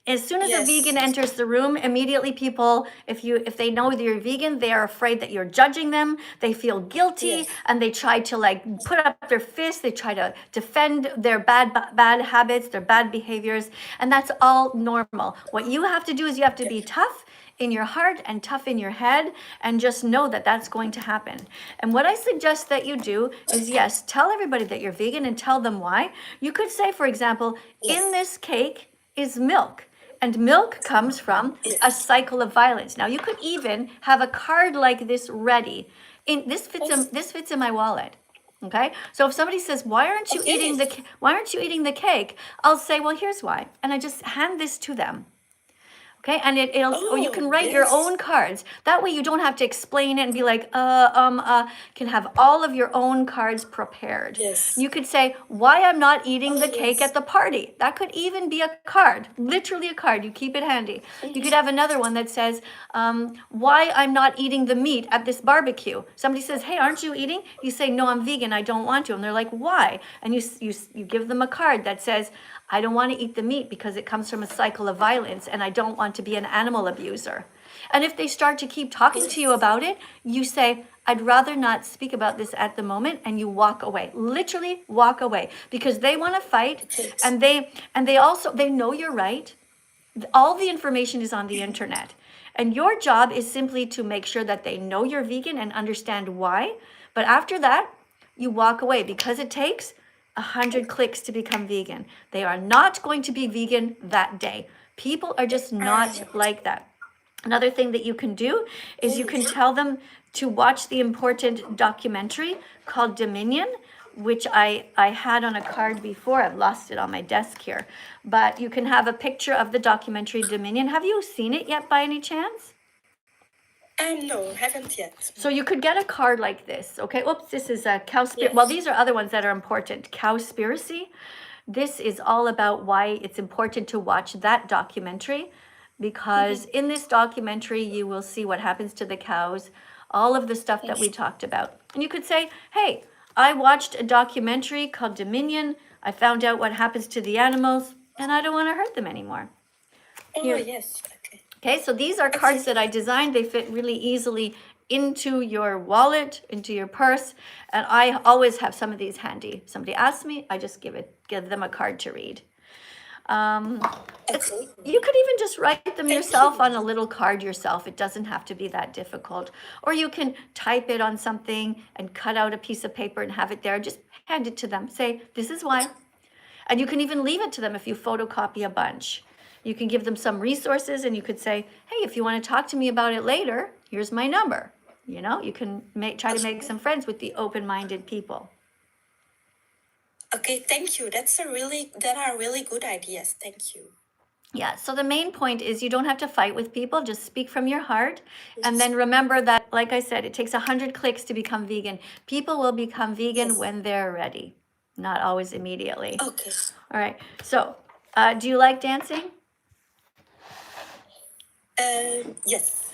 As soon as a vegan enters the room, immediately people, if they know that you're vegan, they are afraid that you're judging them. They feel guilty, and they try to like put up their fists. They try to defend their bad habits, their bad behaviors, and that's all normal. What you have to do is you have to be tough in your heart and tough in your head, and just know that that's going to happen. And what I suggest that you do is, yes, tell everybody that you're vegan and tell them why. You could say, for example, in this cake is milk. And milk comes from a cycle of violence. Now, you could even have a card like this ready. This fits in my wallet. Okay, so if somebody says, "Why aren't you eating the cake?" I'll say, "Well, here's why," and I just hand this to them. Okay, and or you can write your own cards. That way you don't have to explain it and be like, can have all of your own cards prepared. You could say, why I'm not eating the cake at the party. That could even be a card, literally a card. You keep it handy. You could have another one that says, why I'm not eating the meat at this barbecue. Somebody says, hey, aren't you eating? You say, no, I'm vegan, I don't want to. And they're like, why? And you give them a card that says, I don't want to eat the meat because it comes from a cycle of violence and I don't want to be an animal abuser. And if they start to keep talking to you about it, you say, I'd rather not speak about this at the moment, and you walk away. Literally walk away, because they want to fight, and they know you're right. All the information is on the internet. And your job is simply to make sure that they know you're vegan and understand why. But after that, you walk away, because it takes 100 clicks to become vegan. They are not going to be vegan that day. People are just not like that. Another thing that you can do is you can tell them to watch the important documentary called Dominion, which I had on a card before. I've lost it on my desk here. But you can have a picture of the documentary Dominion. Have you seen it yet by any chance? No, haven't yet. So you could get a card like this, okay? Oops, this is a Cowspiracy. Well, these are other ones that are important. Cowspiracy. This is all about why it's important to watch that documentary, because in this documentary, you will see what happens to the cows, all of the stuff that we talked about. And you could say, hey, I watched a documentary called Dominion. I found out what happens to the animals, and I don't want to hurt them anymore. Here. Yes. Okay, so these are cards that I designed. They fit really easily into your wallet, into your purse, and I always have some of these handy. If somebody asks me, I just give them a card to read. You could even just write them yourself on a little card yourself. It doesn't have to be that difficult. Or you can type it on something and cut out a piece of paper and have it there. Just hand it to them. Say, this is why. And you can even leave it to them if you photocopy a bunch. You can give them some resources, and you could say, hey, if you want to talk to me about it later, here's my number. You know, you can try to make some friends with the open-minded people. Okay, thank you. That are really good ideas. Thank you. Yeah, so the main point is you don't have to fight with people. Just speak from your heart. And then remember that, like I said, it takes 100 clicks to become vegan. People will become vegan when they're ready, not always immediately. Okay. All right. So do you like dancing? Yes.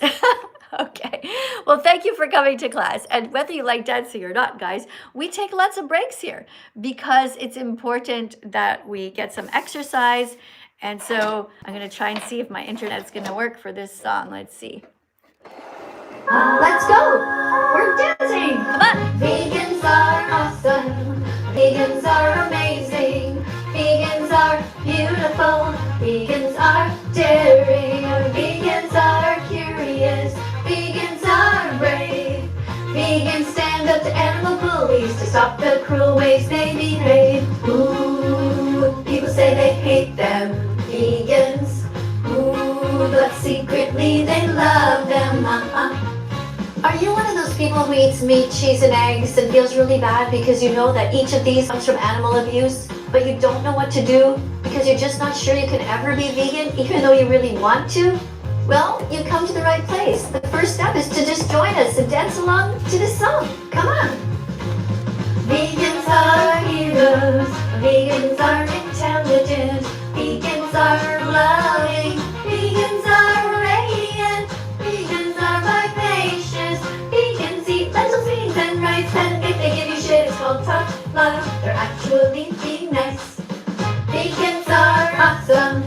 Okay. Well, thank you for coming to class. And whether you like dancing or not, guys, we take lots of breaks here because it's important that we get some exercise. And so I'm going to try and see if my internet's going to work for this song. Let's see. Let's go. We're dancing. Come on. Vegans are awesome. Vegans are amazing. Vegans are beautiful. Vegans are daring. Vegans are curious. Vegans are brave. Vegans stand up to animal bullies to stop the cruel ways they behave. Ooh, people say they hate them, vegans. Ooh, but secretly they love them. Are you one of those people who eats meat, cheese, and eggs and feels really bad because you know that each of these comes from animal abuse, but you don't know what to do because you're just not sure you can ever be vegan even though you really want to? Well, you come to the right place. The first step is to just join us and dance along to this song. Come on. Vegans are heroes. Vegans are intelligent. Vegans are loving. Vegans are radiant. Vegans are vivacious. Vegans eat lentils, beans, and rice. And if they give you shit, it's called tough love. They're actually being nice. Vegans are awesome.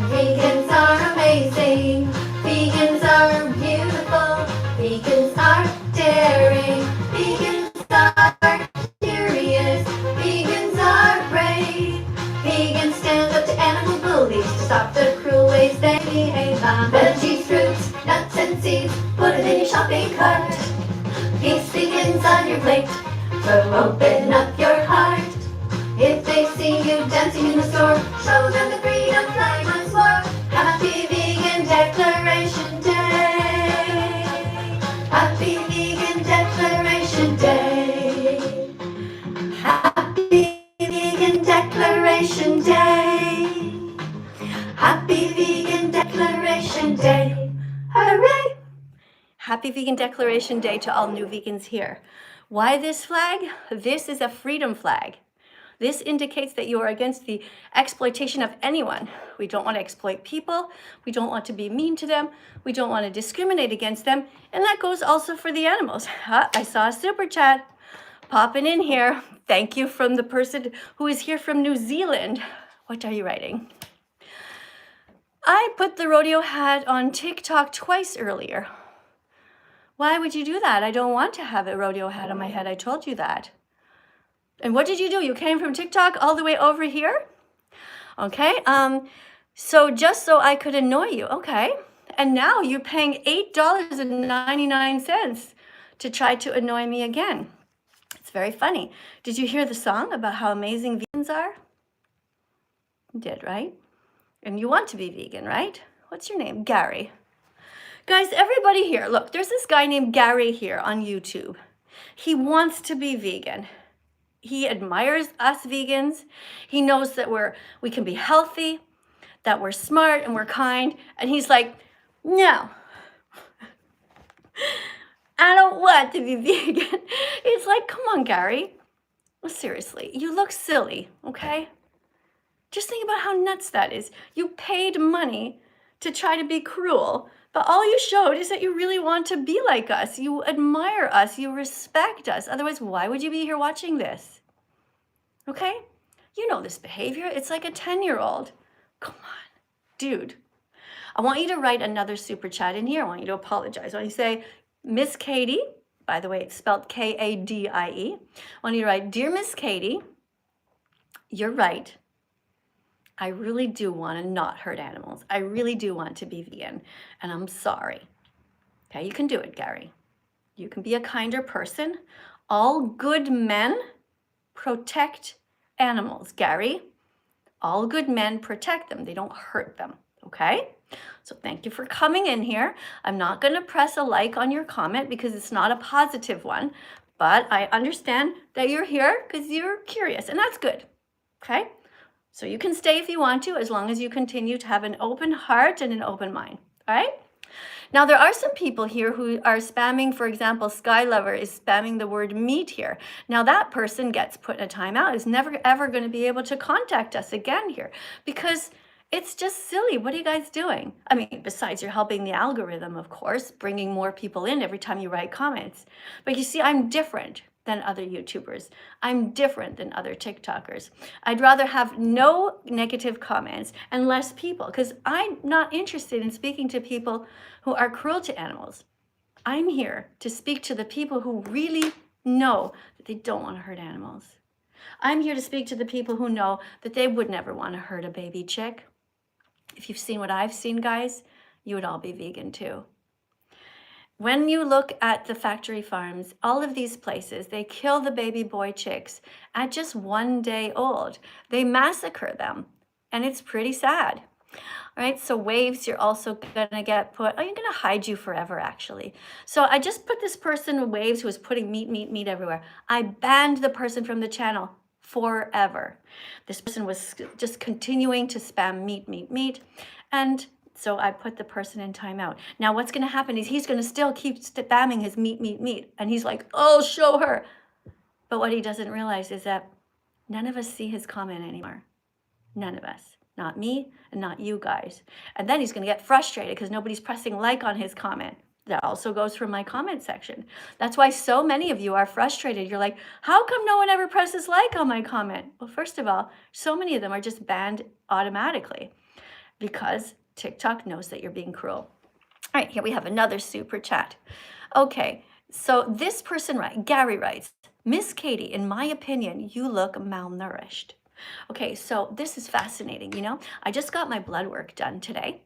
Vegans are amazing. Vegans are beautiful. Vegans are daring. Vegans are curious. Vegans are brave. Vegans stand up to animal bullies to stop the cruel ways they behave. Veggies, fruits, nuts, and seeds. Put it in your shopping cart. Feast begins on your plate. So open up your heart. If they see you dancing in the store, show them the freedom flag once more. Happy Vegan Declaration Day. Happy Vegan Declaration Day. Happy Vegan Declaration Day. Happy Vegan Declaration Day. Hooray! Happy Vegan Declaration Day to all new vegans here. Why this flag? This is a freedom flag. This indicates that you are against the exploitation of anyone. We don't want to exploit people. We don't want to be mean to them. We don't want to discriminate against them. And that goes also for the animals. I saw a super chat popping in here. Thank you from the person who is here from New Zealand. What are you writing? I put the rodeo hat on TikTok twice earlier. Why would you do that? I don't want to have a rodeo hat on my head. I told you that. And what did you do? You came from TikTok all the way over here? Okay. So just so I could annoy you. Okay. And now you're paying $8.99 to try to annoy me again. It's very funny. Did you hear the song about how amazing vegans are? You did, right? And you want to be vegan, right? What's your name? Gary. Guys, everybody here, look, there's this guy named Gary here on YouTube. He wants to be vegan. He admires us vegans. He knows that we can be healthy, that we're smart and we're kind. And he's like, no, I don't want to be vegan. It's like, come on, Gary. Well, seriously, you look silly, okay? Just think about how nuts that is. You paid money to try to be cruel, but all you showed is that you really want to be like us. You admire us. You respect us. Otherwise, why would you be here watching this? Okay? You know this behavior. It's like a 10-year-old. Come on, dude. I want you to write another super chat in here. I want you to apologize. I want you to say, Miss Katie, by the way, it's spelled Kadie. I want you to write, Dear Miss Katie, you're right. I really do want to not hurt animals. I really do want to be vegan, and I'm sorry. Okay, you can do it, Gary. You can be a kinder person. All good men protect animals, Gary. All good men protect them. They don't hurt them, okay? So thank you for coming in here. I'm not going to press a like on your comment because it's not a positive one, but I understand that you're here because you're curious, and that's good, okay? So you can stay if you want to, as long as you continue to have an open heart and an open mind, all right? Now, there are some people here who are spamming, for example, Skylover is spamming the word meat here. Now, that person gets put in a timeout, is never, ever going to be able to contact us again here because it's just silly. What are you guys doing? I mean, besides you're helping the algorithm, of course, bringing more people in every time you write comments. But you see, I'm different than other YouTubers. I'm different than other TikTokers. I'd rather have no negative comments and less people because I'm not interested in speaking to people who are cruel to animals. I'm here to speak to the people who really know that they don't want to hurt animals. I'm here to speak to the people who know that they would never want to hurt a baby chick. If you've seen what I've seen, guys, you would all be vegan too. When you look at the factory farms, all of these places, they kill the baby boy chicks at just 1 day old. They massacre them, and it's pretty sad. All right, so waves, you're also gonna get put, I'm gonna hide you forever, actually. So I just put this person in waves who was putting meat everywhere. I banned the person from the channel forever. This person was just continuing to spam meat, and so I put the person in timeout. Now what's going to happen is he's going to still keep spamming his meat. And he's like, oh, show her. But what he doesn't realize is that none of us see his comment anymore. None of us. Not me and not you guys. And then he's going to get frustrated because nobody's pressing like on his comment. That also goes for my comment section. That's why so many of you are frustrated. You're like, how come no one ever presses like on my comment? Well, first of all, so many of them are just banned automatically because TikTok knows that you're being cruel. All right, here we have another super chat. Okay, so this person, Gary writes, Miss Katie, in my opinion, you look malnourished. Okay, so this is fascinating. You know, I just got my blood work done today.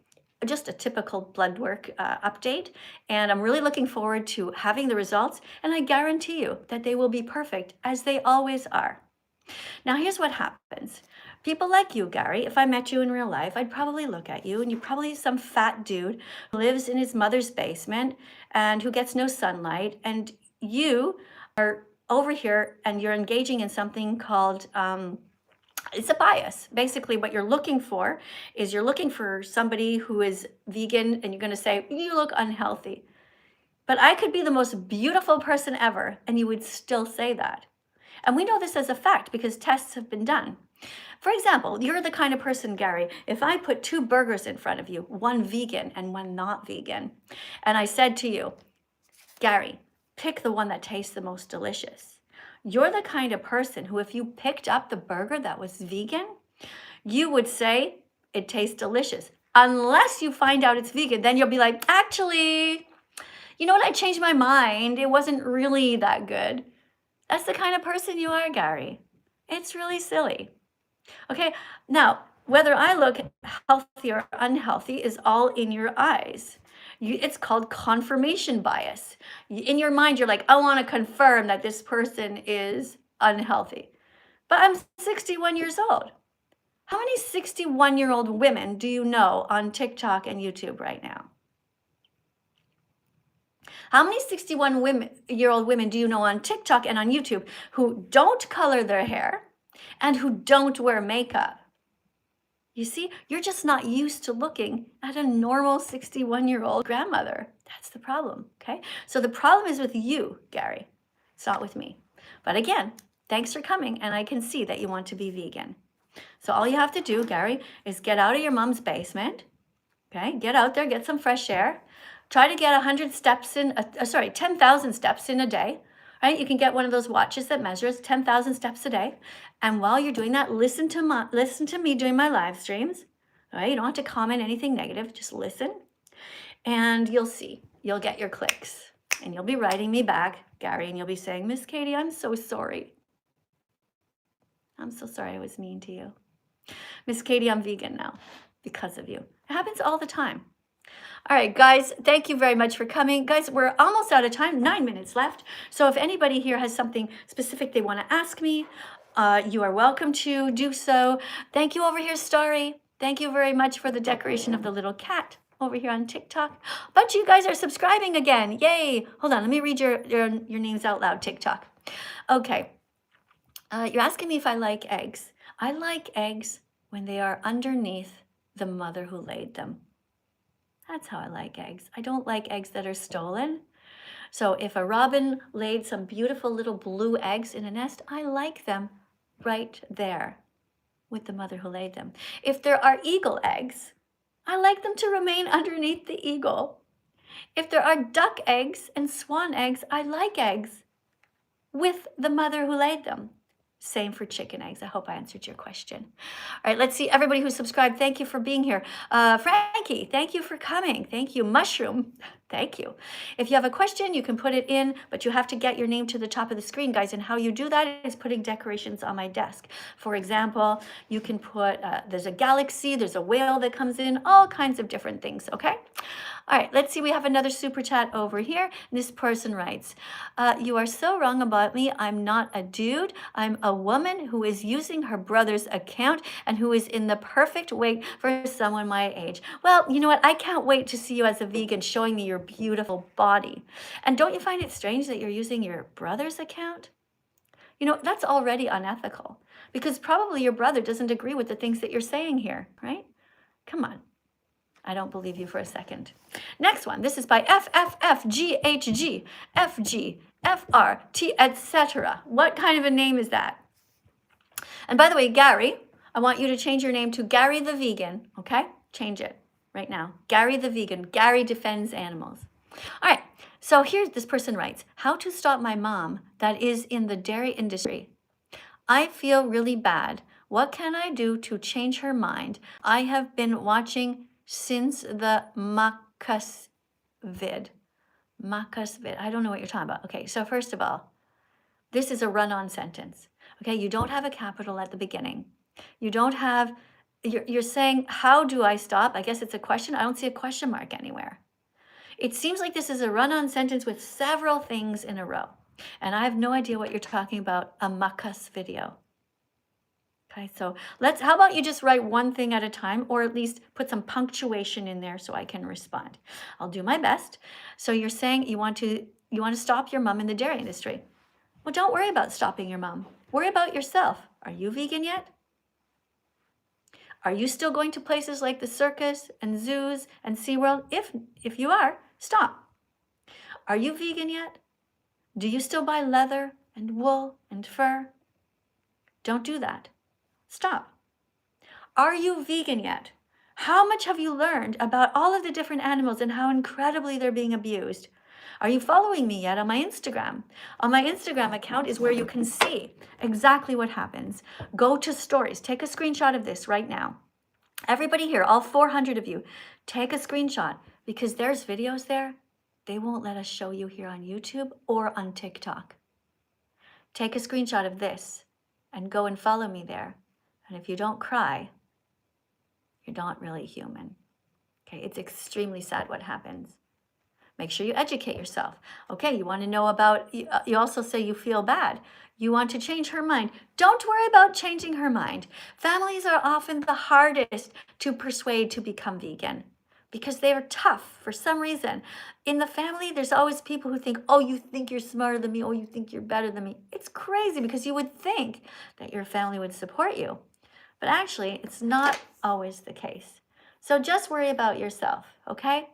Just a typical blood work update. And I'm really looking forward to having the results. And I guarantee you that they will be perfect, as they always are. Now, here's what happens. People like you, Gary, if I met you in real life, I'd probably look at you and you're probably some fat dude who lives in his mother's basement and who gets no sunlight. And you are over here and you're engaging in something called, it's a bias. Basically, what you're looking for is you're looking for somebody who is vegan and you're going to say, you look unhealthy. But I could be the most beautiful person ever and you would still say that. And we know this as a fact because tests have been done. For example, you're the kind of person, Gary, if I put 2 burgers in front of you, one vegan and one not vegan, and I said to you, Gary, pick the one that tastes the most delicious. You're the kind of person who, if you picked up the burger that was vegan, you would say it tastes delicious. Unless you find out it's vegan, then you'll be like, actually, you know what? I changed my mind. It wasn't really that good. That's the kind of person you are, Gary. It's really silly. Okay, now, whether I look healthy or unhealthy is all in your eyes. It's called confirmation bias. In your mind, you're like, I want to confirm that this person is unhealthy. But I'm 61 years old. How many 61-year-old women do you know on TikTok and YouTube right now? How many 61-year-old women do you know on TikTok and on YouTube who don't color their hair and who don't wear makeup? You see, you're just not used to looking at a normal 61-year-old grandmother. That's the problem, okay? So the problem is with you, Gary. It's not with me. But again, thanks for coming, and I can see that you want to be vegan. So all you have to do, Gary, is get out of your mom's basement, okay? Get out there, get some fresh air. Try to get 100 steps in, 10,000 steps in a day, right? You can get one of those watches that measures 10,000 steps a day. And while you're doing that, listen to me doing my live streams, right? You don't have to comment anything negative, just listen. And you'll see, you'll get your clicks. And you'll be writing me back, Gary, and you'll be saying, Miss Katie, I'm so sorry. I'm so sorry I was mean to you. Miss Katie, I'm vegan now because of you. It happens all the time. All right, guys, thank you very much for coming. Guys, we're almost out of time, 9 minutes left. So if anybody here has something specific they want to ask me, you are welcome to do so. Thank you over here, Starry. Thank you very much for the decoration of the little cat over here on TikTok. A bunch of you guys are subscribing again. Yay. Hold on, let me read your names out loud, TikTok. Okay. You're asking me if I like eggs. I like eggs when they are underneath the mother who laid them. That's how I like eggs. I don't like eggs that are stolen. So if a robin laid some beautiful little blue eggs in a nest, I like them right there with the mother who laid them. If there are eagle eggs, I like them to remain underneath the eagle. If there are duck eggs and swan eggs, I like eggs with the mother who laid them. Same for chicken eggs. I hope I answered your question. All right, let's see. Everybody who subscribed, thank you for being here. Frankie, thank you for coming. Thank you. Mushroom, thank you. If you have a question, you can put it in, but you have to get your name to the top of the screen, guys. And how you do that is putting decorations on my desk. For example, you can put, there's a galaxy, there's a whale that comes in, all kinds of different things, okay? All right, let's see. We have another super chat over here. This person writes, you are so wrong about me. I'm not a dude. I'm a woman who is using her brother's account and who is in the perfect weight for someone my age. Well, you know what? I can't wait to see you as a vegan showing me your beautiful body. And don't you find it strange that you're using your brother's account? You know, that's already unethical because probably your brother doesn't agree with the things that you're saying here, right? Come on. I don't believe you for a second. Next one. This is by FFFGHG, FG, FRT, etc. What kind of a name is that? And by the way, Gary, I want you to change your name to Gary the Vegan, okay? Change it right now. Gary the Vegan. Gary defends animals. All right. So here's this person writes, how to stop my mom that is in the dairy industry. I feel really bad. What can I do to change her mind? I have been watching since the Makas vid. I don't know what you're talking about. Okay, so first of all, this is a run-on sentence. Okay, you don't have a capital at the beginning. You don't have, you're saying, how do I stop? I guess it's a question. I don't see a question mark anywhere. It seems like this is a run-on sentence with several things in a row. And I have no idea what you're talking about, a Makas video. Okay, so how about you just write one thing at a time, or at least put some punctuation in there so I can respond. I'll do my best. So you're saying you want to stop your mom in the dairy industry. Well, don't worry about stopping your mom. Worry about yourself. Are you vegan yet? Are you still going to places like the circus and zoos and SeaWorld? If you are, stop. Are you vegan yet? Do you still buy leather and wool and fur? Don't do that. Stop. Are you vegan yet? How much have you learned about all of the different animals and how incredibly they're being abused? Are you following me yet on my Instagram? On my Instagram account is where you can see exactly what happens. Go to stories. Take a screenshot of this right now. Everybody here, all 400 of you, take a screenshot because there's videos there. They won't let us show you here on YouTube or on TikTok. Take a screenshot of this and go and follow me there. And if you don't cry, you're not really human. Okay, it's extremely sad what happens. Make sure you educate yourself. Okay, you want to know about, you also say you feel bad. You want to change her mind. Don't worry about changing her mind. Families are often the hardest to persuade to become vegan because they are tough for some reason. In the family, there's always people who think, oh, you think you're smarter than me. Oh, you think you're better than me. It's crazy because you would think that your family would support you. But actually, it's not always the case. So just worry about yourself, okay?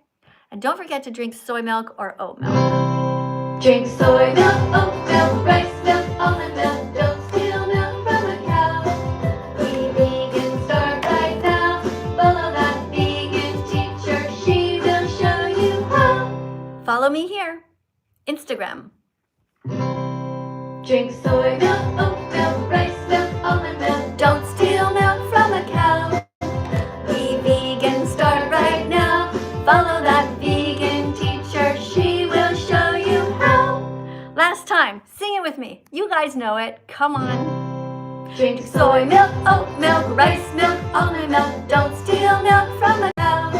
And don't forget to drink soy milk or oat milk. Drink soy milk, oat milk, rice milk, almond milk. Don't steal milk from a cow. Be vegan, start right now. Follow that vegan teacher. She will show you how. Follow me here. Instagram. Drink soy milk, oat milk, rice milk, almond milk. Don't steal milk from a cow. Be vegan, start right now. Follow that vegan teacher, she will show you how. Last time, sing it with me. You guys know it, come on. Drink soy milk, oat milk, rice milk, almond milk. Don't steal milk from a cow.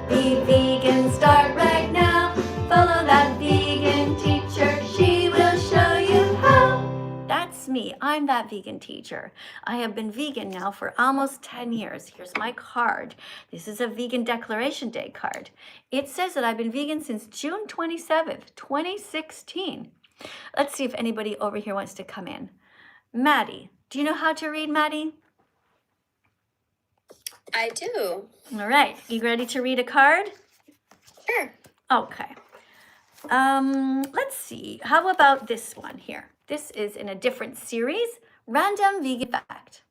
Be vegan, start right now. Follow that vegan teacher, she will show you how. That's me, I'm that vegan teacher. I have been vegan now for almost 10 years. Here's my card. This is a Vegan Declaration Day card. It says that I've been vegan since June 27th, 2016. Let's see if anybody over here wants to come in. Maddie, do you know how to read, Maddie? I do. All right, you ready to read a card? Sure. Okay. Let's see. How about this one here? This is in a different series. Random vegan fact.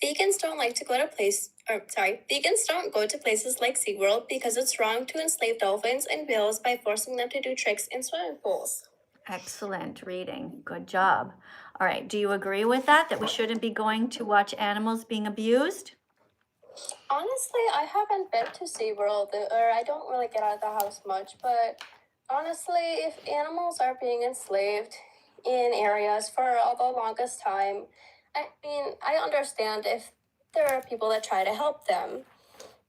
Vegans don't go to places like SeaWorld because it's wrong to enslave dolphins and whales by forcing them to do tricks in swimming pools. Excellent reading. Good job. All right. Do you agree with that we shouldn't be going to watch animals being abused? Honestly, I haven't been to SeaWorld, or I don't really get out of the house much, but honestly, if animals are being enslaved in areas for the longest time, I mean, I understand if there are people that try to help them,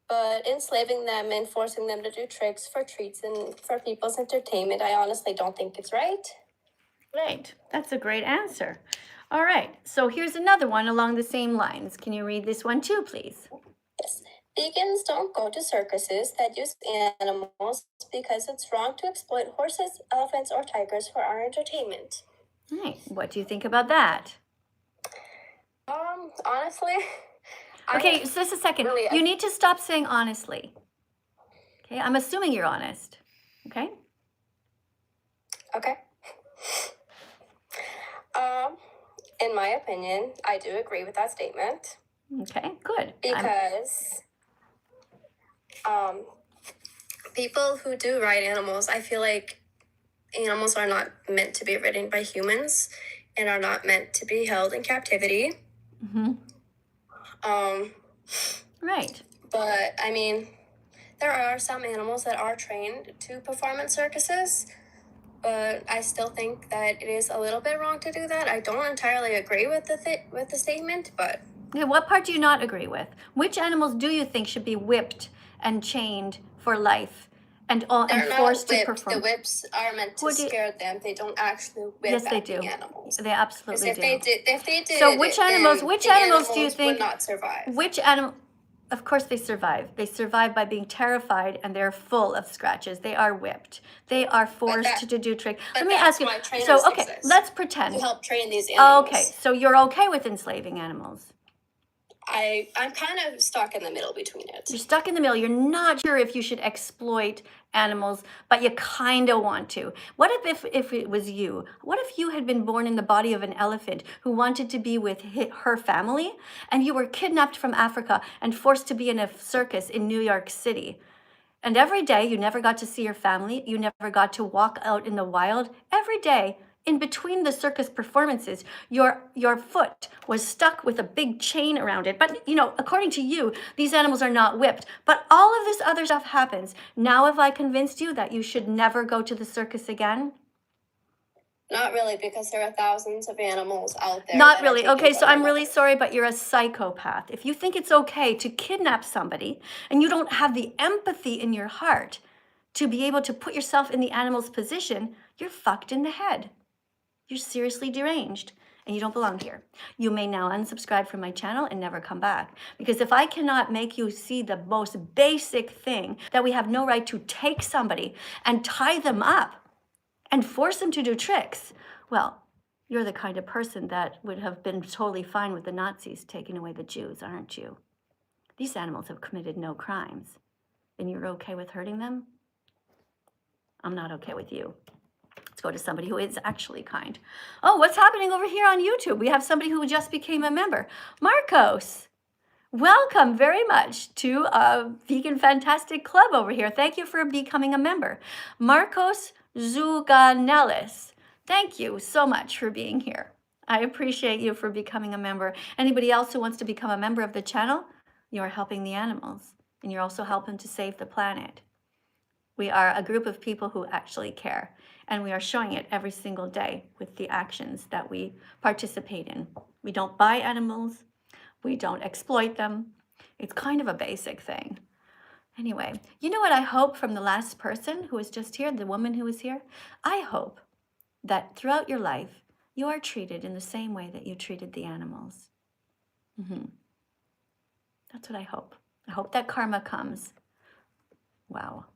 but enslaving them and forcing them to do tricks for treats and for people's entertainment, I honestly don't think it's right. Right. That's a great answer. All right. So here's another one along the same lines. Can you read this one too, please? Yes. Vegans don't go to circuses that use animals because it's wrong to exploit horses, elephants, or tigers for our entertainment. Right. What do you think about that? Honestly. Okay, so just a second. Really, you need to stop saying honestly. Okay, I'm assuming you're honest. Okay? Okay. In my opinion, I do agree with that statement. Okay, good. Because people who do ride animals, I feel like animals are not meant to be ridden by humans and are not meant to be held in captivity. Mm-hmm. Right. But, I mean, there are some animals that are trained to perform in circuses, but I still think that it is a little bit wrong to do that. I don't entirely agree with the statement, but... Yeah, what part do you not agree with? Which animals do you think should be whipped and chained for life and forced to perform? The whips are meant to scare them. They don't actually whip yes, they do. the animals. They absolutely do. If they did, so which animals do you think would not survive? Which animal? Of course they survive. They survive by being terrified, and they're full of scratches. They are whipped. They are forced to do tricks. Let me ask you. So okay, let's pretend. To help train these animals. Okay, so you're okay with enslaving animals? I'm kind of stuck in the middle between it. You're stuck in the middle. You're not sure if you should exploit animals, but you kind of want to. What if it was you? What if you had been born in the body of an elephant who wanted to be with her family, and you were kidnapped from Africa and forced to be in a circus in New York City? And every day you never got to see your family. You never got to walk out in the wild. Every day in between the circus performances, your foot was stuck with a big chain around it. But, according to you, these animals are not whipped. But all of this other stuff happens. Now have I convinced you that you should never go to the circus again? Not really, because there are thousands of animals out there. Not that are really. taken Okay, from so I'm their really mothers. sorry, but you're a psychopath. If you think it's okay to kidnap somebody and you don't have the empathy in your heart to be able to put yourself in the animal's position, you're fucked in the head. You're seriously deranged and you don't belong here. You may now unsubscribe from my channel and never come back. Because if I cannot make you see the most basic thing, that we have no right to take somebody and tie them up and force them to do tricks, well, you're the kind of person that would have been totally fine with the Nazis taking away the Jews, aren't you? These animals have committed no crimes, and you're okay with hurting them? I'm not okay with you. Let's go to somebody who is actually kind. Oh, what's happening over here on YouTube? We have somebody who just became a member. Marcos, welcome very much to Vegan Fantastic Club over here. Thank you for becoming a member. Marcos Zuganelis, thank you so much for being here. I appreciate you for becoming a member. Anybody else who wants to become a member of the channel, you are helping the animals, and you're also helping to save the planet. We are a group of people who actually care, and we are showing it every single day with the actions that we participate in. We don't buy animals. We don't exploit them. It's kind of a basic thing. Anyway, you know what I hope from the last person who was just here, the woman who was here? I hope that throughout your life, you are treated in the same way that you treated the animals. That's what I hope. I hope that karma comes. Wow.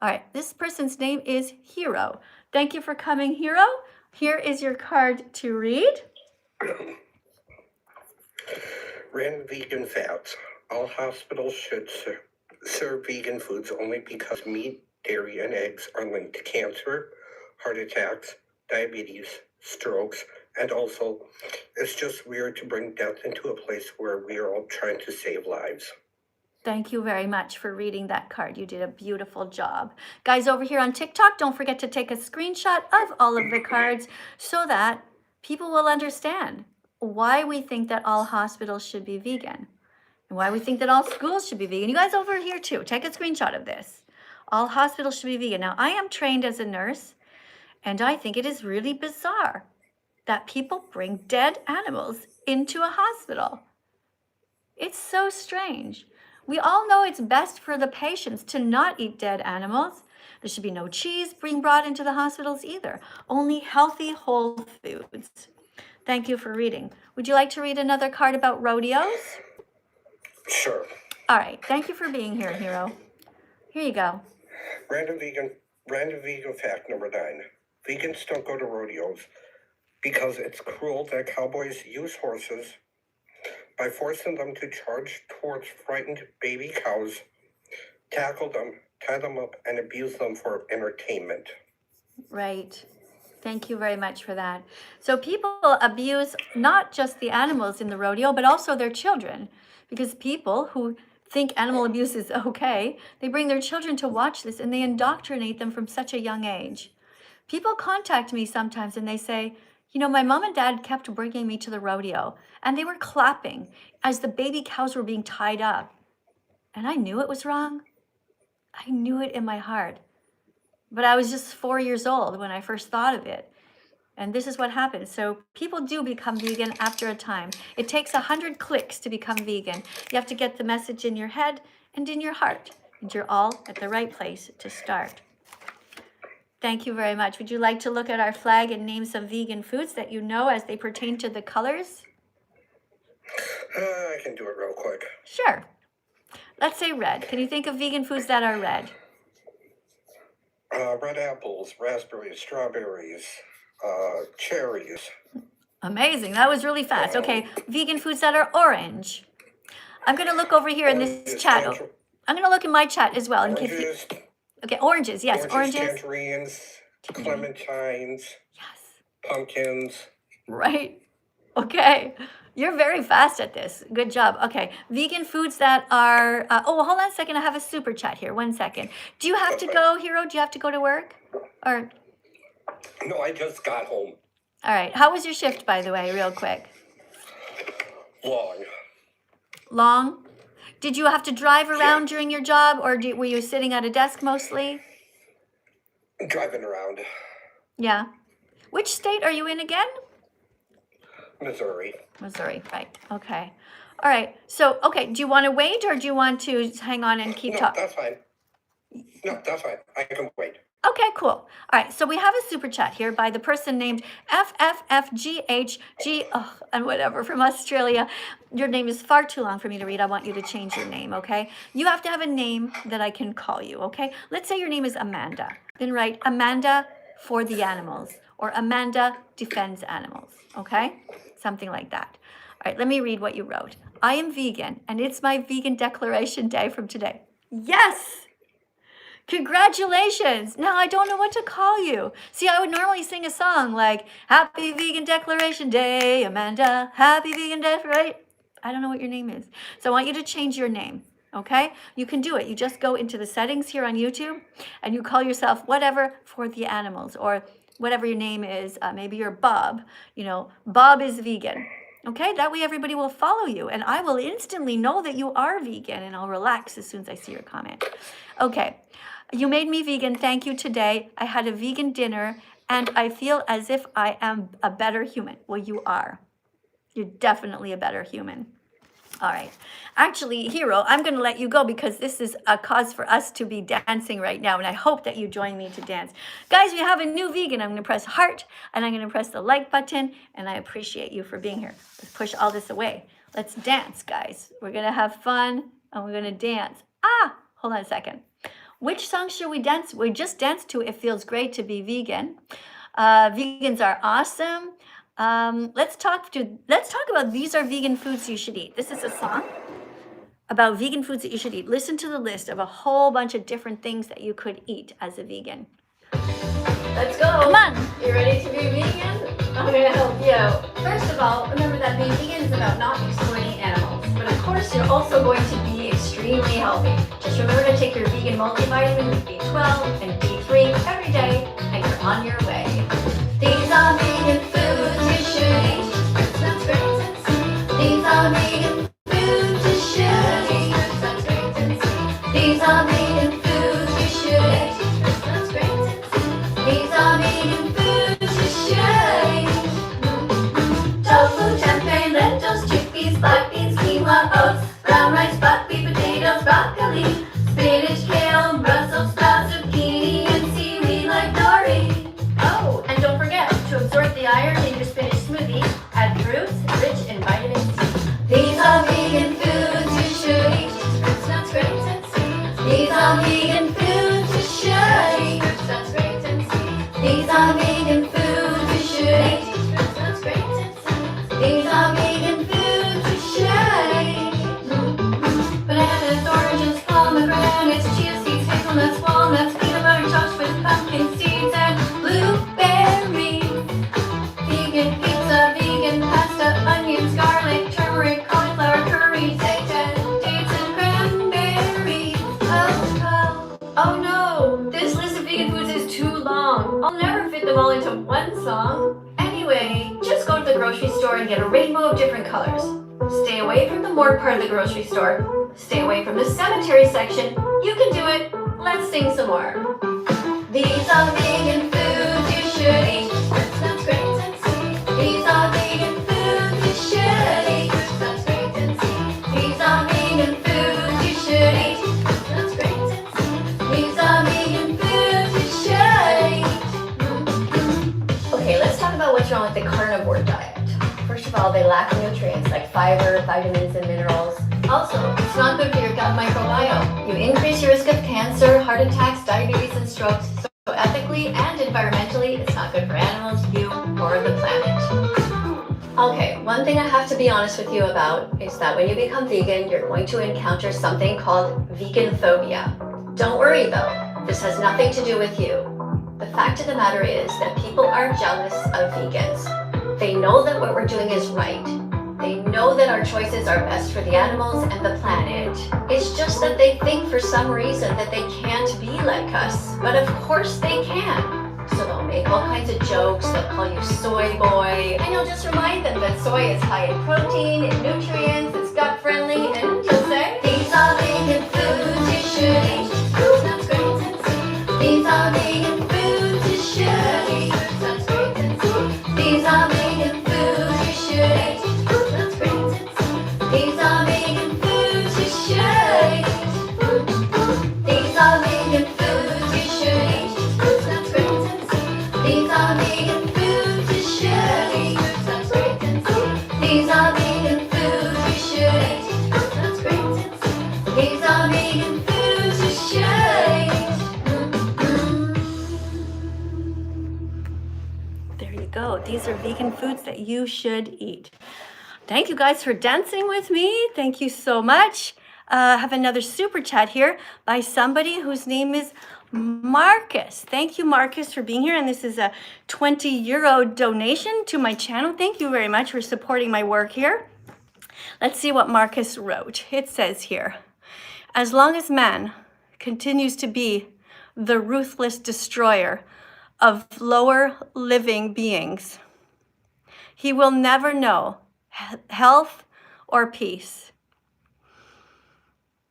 All right, this person's name is Hero. Thank you for coming, Hero. Here is your card to read. Ran vegan fats. All hospitals should serve vegan foods only because meat, dairy, and eggs are linked to cancer, heart attacks, diabetes, strokes, and also it's just weird to bring death into a place where we are all trying to save lives. Thank you very much for reading that card. You did a beautiful job. Guys over here on TikTok, don't forget to take a screenshot of all of the cards so that people will understand why we think that all hospitals should be vegan and why we think that all schools should be vegan. You guys over here too, take a screenshot of this. All hospitals should be vegan. Now, I am trained as a nurse, and I think it is really bizarre that people bring dead animals into a hospital. It's so strange. We all know it's best for the patients to not eat dead animals. There should be no cheese being brought into the hospitals either. Only healthy, whole foods. Thank you for reading. Would you like to read another card about rodeos? Sure. All right. Thank you for being here, Hero. Here you go. Random vegan fact number 9. Vegans don't go to rodeos because it's cruel that cowboys use horses by forcing them to charge towards frightened baby cows, tackle them, tie them up, and abuse them for entertainment. Right. Thank you very much for that. So people abuse not just the animals in the rodeo, but also their children, because people who think animal abuse is okay, they bring their children to watch this and they indoctrinate them from such a young age. People contact me sometimes and they say, you know, my mom and dad kept bringing me to the rodeo and they were clapping as the baby cows were being tied up. And I knew it was wrong. I knew it in my heart. But I was just 4 years old when I first thought of it. And this is what happens. So people do become vegan after a time. It takes 100 clicks to become vegan. You have to get the message in your head and in your heart. And you're all at the right place to start. Thank you very much. Would you like to look at our flag and name some vegan foods that you know as they pertain to the colors? I can do it real quick. Sure. Let's say red. Can you think of vegan foods that are red? Red apples, raspberries, strawberries, cherries. Amazing. That was really fast. Okay, vegan foods that are orange. I'm going to look over here in this chat. I'm going to look in my chat as well. Oranges. Okay, oranges. Yes, oranges. Tangerines, clementines. Yes. Pumpkins. Right. Okay. You're very fast at this. Good job. Okay. Vegan foods that are, hold on a second. I have a super chat here. 1 second. Do you have to go, Hero? Do you have to go to work? Or? No, I just got home. All right. How was your shift, by the way, real quick? Long. Long? Did you have to drive around during your job, or were you sitting at a desk mostly? Driving around. Yeah. Which state are you in again? Missouri. Missouri, right. Okay. All right. So, okay, do you want to wait, or do you want to hang on and keep talking? That's fine. No, that's fine. I can wait. Okay, cool. All right, so we have a super chat here by the person named FFFGHG, and whatever, from Australia. Your name is far too long for me to read. I want you to change your name, okay? You have to have a name that I can call you, okay? Let's say your name is Amanda. Then write Amanda for the animals, or Amanda defends animals, okay? Something like that. All right, let me read what you wrote. I am vegan, and it's my vegan declaration day from today. Yes! Congratulations! Now I don't know what to call you. See, I would normally sing a song like, Happy Vegan Declaration Day, Amanda. Happy Vegan Declaration. I don't know what your name is. So I want you to change your name, okay? You can do it. You just go into the settings here on YouTube and you call yourself whatever for the animals, or whatever your name is. Maybe you're Bob. You know, Bob is vegan. Okay, that way everybody will follow you and I will instantly know that you are vegan, and I'll relax as soon as I see your comment. Okay, you made me vegan. Thank you today. I had a vegan dinner and I feel as if I am a better human. Well, you are. You're definitely a better human. All right. Actually, Hero, I'm going to let you go because this is a cause for us to be dancing right now, and I hope that you join me to dance. Guys, we have a new vegan. I'm going to press heart, and I'm going to press the like button, and I appreciate you for being here. Let's push all this away. Let's dance, guys. We're going to have fun, and we're going to dance. Hold on a second. Which song should we dance? We just danced to It Feels Great to Be Vegan. Vegans are awesome. Let's talk about These Are Vegan Foods You Should Eat. This is a song about vegan foods that you should eat. Listen to the list of a whole bunch of different things that you could eat as a vegan. Let's go. Come on. You ready to be vegan? I'm going to help you. First of all, remember that being vegan is about not exploiting animals. But of course, you're also going to be extremely healthy. Just remember to take your vegan multivitamin with B12 and B3 every day, and you're on your way. These are vegan foods you should eat. Sounds great and sweet. These are vegan foods you should eat. Sounds great and sweet. These are vegan foods you should eat. Sounds great and sweet. These are vegan foods you should eat. Tofu, tempeh, lentils, chickpeas, black beans, quinoa, oats, brown rice, buckwheat, potatoes, broccoli, spinach, kale, Brussels sprouts, zucchini, and seaweed like nori. Oh, and don't forget to absorb the iron in your spinach smoothie. Add fruits rich in vitamin C. These are vegan foods you should eat. Sounds great and sweet. These are vegan foods you should eat. Sounds great and sweet. These are vegan foods you should eat. Sounds great and sweet. These are vegan foods you should eat. Bananas, oranges, pomegranates, chia seeds, hazelnuts, walnuts, peanut butter toast with pumpkin seeds and blueberries. Vegan pizza, vegan pasta, onions, garlic, turmeric, cauliflower, curry, dates and cranberries. Oh no! This list of vegan foods is too long. I'll never fit them all into one song. Anyway, just go to the grocery store and get a rainbow of different colors. Stay away from the morgue part of the grocery store. Stay away from the cemetery section. You can do it. Let's sing some more. These are vegan foods you should eat. Sounds great and sweet. These are vegan foods you should eat. Sounds great and sweet. These are vegan foods you should eat. Sounds great and sweet. These are vegan foods you should eat. Okay, let's talk about what's wrong with the carnivore diet. First of all, they lack nutrients like fiber, vitamins, and minerals. Also, it's not good for your gut microbiome. You increase your risk of cancer, heart attacks, diabetes, and strokes. So ethically and environmentally, it's not good for animals, you, or the planet. Okay, one thing I have to be honest with you about is that when you become vegan, you're going to encounter something called veganphobia. Don't worry though, this has nothing to do with you. The fact of the matter is that people are jealous of vegans. They know that what we're doing is right. They know that our choices are best for the animals and the planet. It's just that they think for some reason that they can't be like us, but of course they can. So they'll make all kinds of jokes, they'll call you soy boy, and you'll just remind them that soy is high in protein and nutrients, it's gut friendly, and you'll say, these are vegan foods you should eat. Ooh, that's great and sweet. These are vegan foods you should eat. That's great and sweet. These are vegan foods you should eat. Ooh, that's great and sweet. These are vegan foods you should eat. These are vegan foods you should eat. Ooh, that's great and sweet. These are vegan foods you should eat. That's great and sweet. These are vegan foods you should eat. Ooh, that's great and sweet. These are vegan foods you should eat. There you go. These are vegan foods that you should eat. Thank you guys for dancing with me. Thank you so much. Have another super chat here by somebody whose name is Marcus. Thank you, Marcus, for being here. And this is a 20 euro donation to my channel. Thank you very much for supporting my work here. Let's see what Marcus wrote. It says here, as long as man continues to be the ruthless destroyer of lower living beings, he will never know health or peace.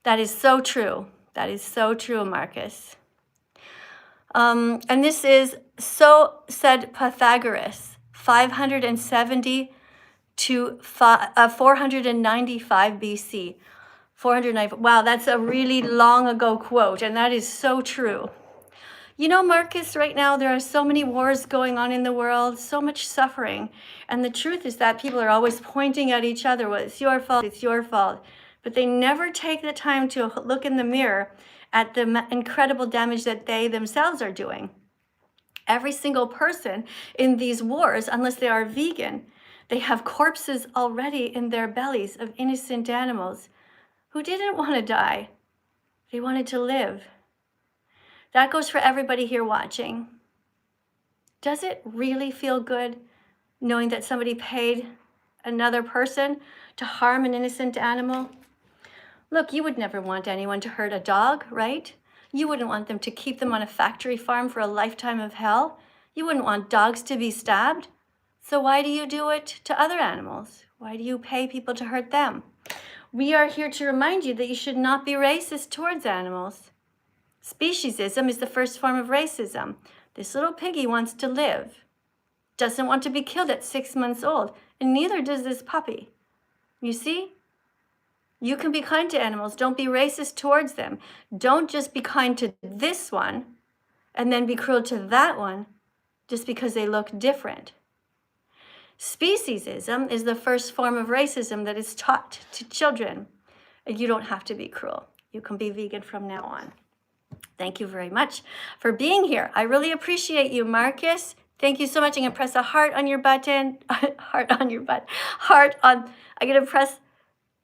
That is so true. That is so true, Marcus. And this is, so said Pythagoras, 570 to 495 BC. 495. Wow, that's a really long ago quote, and that is so true. You know, Marcus, right now there are so many wars going on in the world, so much suffering. And the truth is that people are always pointing at each other, well, it's your fault, it's your fault. But they never take the time to look in the mirror at the incredible damage that they themselves are doing. Every single person in these wars, unless they are vegan, they have corpses already in their bellies of innocent animals who didn't want to die. They wanted to live. That goes for everybody here watching. Does it really feel good knowing that somebody paid another person to harm an innocent animal? Look, you would never want anyone to hurt a dog, right? You wouldn't want them to keep them on a factory farm for a lifetime of hell. You wouldn't want dogs to be stabbed. So why do you do it to other animals? Why do you pay people to hurt them? We are here to remind you that you should not be racist towards animals. Speciesism is the first form of racism. This little piggy wants to live, doesn't want to be killed at 6 months old, and neither does this puppy. You see? You can be kind to animals. Don't be racist towards them. Don't just be kind to this one and then be cruel to that one just because they look different. Speciesism is the first form of racism that is taught to children. You don't have to be cruel. You can be vegan from now on. Thank you very much for being here. I really appreciate you, Marcus. Thank you so much. I'm going to press a heart on your button. Heart on your butt. Heart on. I'm going to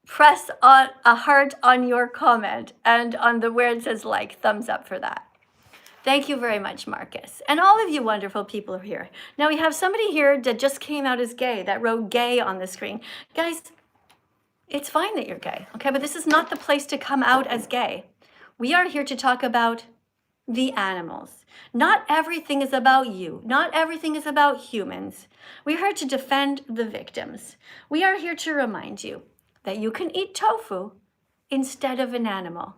press on a heart on your comment and on the where it says like, thumbs up for that. Thank you very much, Marcus. And all of you wonderful people are here. Now we have somebody here that just came out as gay, that wrote gay on the screen. Guys, it's fine that you're gay, okay? But this is not the place to come out as gay. We are here to talk about the animals. Not everything is about you. Not everything is about humans. We're here to defend the victims. We are here to remind you that you can eat tofu instead of an animal.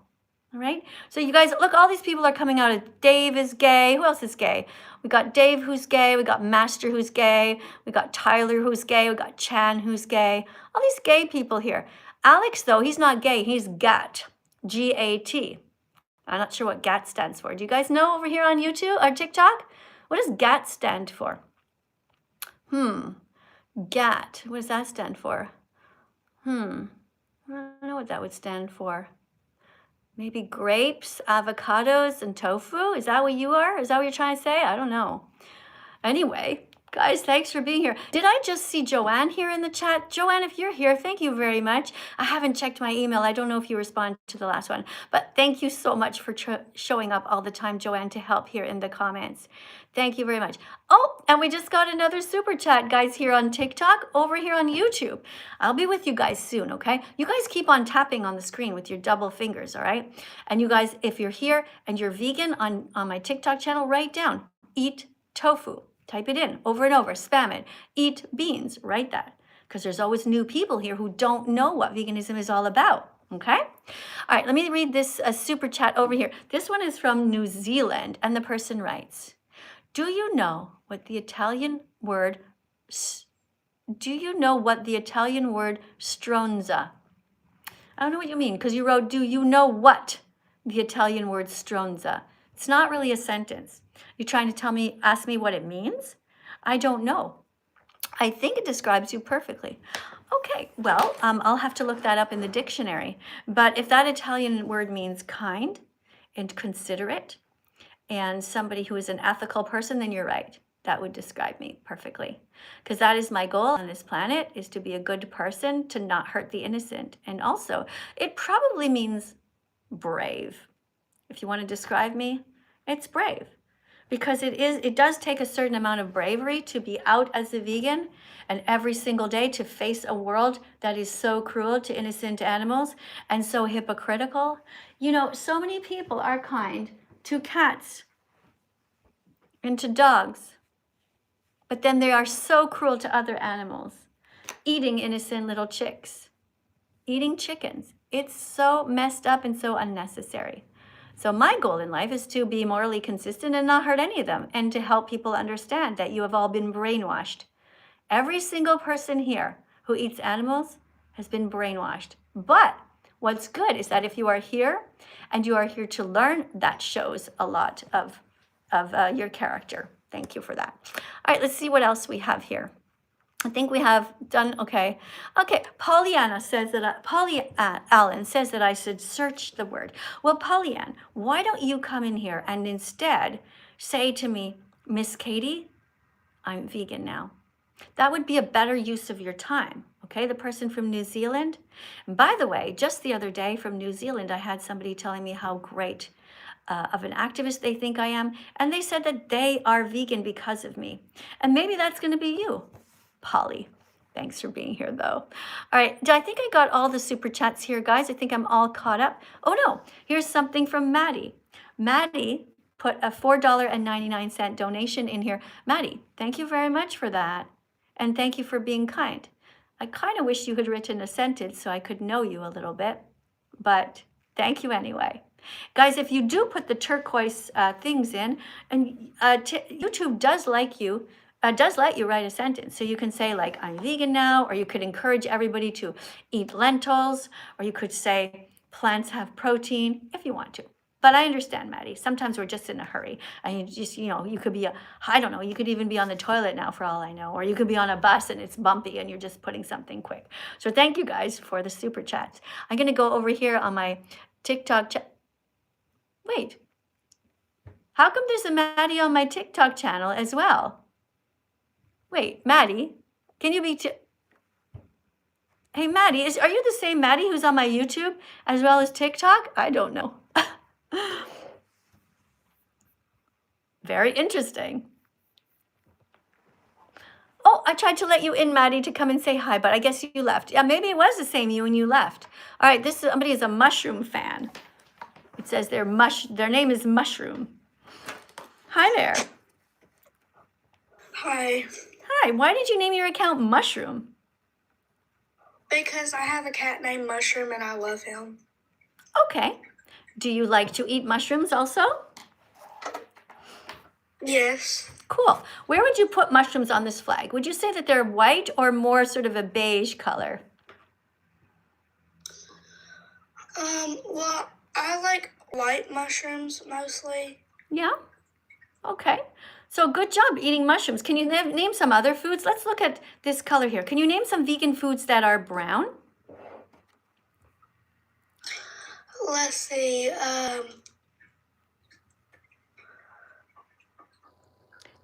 All right? So you guys, look, all these people are coming out. Dave is gay. Who else is gay? We got Dave who's gay. We got Master who's gay. We got Tyler who's gay. We got Chan who's gay. All these gay people here. Alex, though, he's not gay. He's GAT. G-A-T. I'm not sure what GAT stands for. Do you guys know over here on YouTube or TikTok? What does GAT stand for? GAT. What does that stand for? I don't know what that would stand for. Maybe grapes, avocados, and tofu? Is that what you are? Is that what you're trying to say? I don't know. Anyway, Guys, thanks for being here. Did I just see Joanne here in the chat? Joanne, if you're here, thank you very much. I haven't checked my email. I don't know if you respond to the last one, but thank you so much for showing up all the time, Joanne, to help here in the comments. Thank you very much. Oh, and we just got another super chat, guys, here on TikTok, over here on YouTube. I'll be with you guys soon, okay? You guys keep on tapping on the screen with your double fingers, all right? And you guys, if you're here and you're vegan on my TikTok channel, write down, eat tofu. Type it in over and over, spam it. Eat beans, write that. Because there's always new people here who don't know what veganism is all about, okay? All right, let me read this super chat over here. This one is from New Zealand, and the person writes, do you know what the Italian word stronza? I don't know what you mean, because you wrote, do you know what the Italian word stronza? It's not really a sentence. You're trying to ask me what it means? I don't know. I think it describes you perfectly. Okay, well, I'll have to look that up in the dictionary. But if that Italian word means kind and considerate and somebody who is an ethical person, then you're right. That would describe me perfectly. Because that is my goal on this planet, is to be a good person, to not hurt the innocent. And also, it probably means brave. If you want to describe me, it's brave. Because it does take a certain amount of bravery to be out as a vegan and every single day to face a world that is so cruel to innocent animals and so hypocritical. You know, so many people are kind to cats and to dogs, but then they are so cruel to other animals, eating innocent little chicks, eating chickens. It's so messed up and so unnecessary. So my goal in life is to be morally consistent and not hurt any of them, and to help people understand that you have all been brainwashed. Every single person here who eats animals has been brainwashed. But what's good is that if you are here and you are here to learn, that shows a lot of your character. Thank you for that. All right, let's see what else we have here. I think we have done, okay. Okay, Pollyanna says that, Allen says that I should search the word. Well, Pollyanna, why don't you come in here and instead say to me, Miss Katie, I'm vegan now. That would be a better use of your time, okay? The person from New Zealand. And by the way, just the other day from New Zealand, I had somebody telling me how great of an activist they think I am. And they said that they are vegan because of me. And maybe that's gonna be you. Polly, thanks for being here though. All right, I think I got all the super chats here, guys. I think I'm all caught up. Oh no, here's something from Maddie. Maddie put a $4.99 donation in here. Maddie, thank you very much for that. And thank you for being kind. I kind of wish you had written a sentence so I could know you a little bit, but thank you anyway. Guys, if you do put the turquoise things in, and YouTube does let you write a sentence. So you can say like, I'm vegan now, or you could encourage everybody to eat lentils, or you could say plants have protein if you want to. But I understand, Maddie. Sometimes we're just in a hurry. And you just, you could be I don't know, you could even be on the toilet now for all I know. Or you could be on a bus and it's bumpy and you're just putting something quick. So thank you guys for the super chats. I'm gonna go over here on my TikTok chat. Wait, how come there's a Maddie on my TikTok channel as well? Wait, Maddie, can you be Hey, Maddie, are you the same Maddie who's on my YouTube as well as TikTok? I don't know. Very interesting. Oh, I tried to let you in, Maddie, to come and say hi, but I guess you left. Yeah, maybe it was the same you and you left. All right, somebody is a mushroom fan. It says their name is Mushroom. Hi there. Hi. Hi, why did you name your account Mushroom? Because I have a cat named Mushroom and I love him. Okay. Do you like to eat mushrooms also? Yes. Cool. Where would you put mushrooms on this flag? Would you say that they're white or more sort of a beige color? Well, I like white mushrooms mostly. Yeah? Okay. So good job eating mushrooms. Can you name some other foods? Let's look at this color here. Can you name some vegan foods that are brown? Let's see.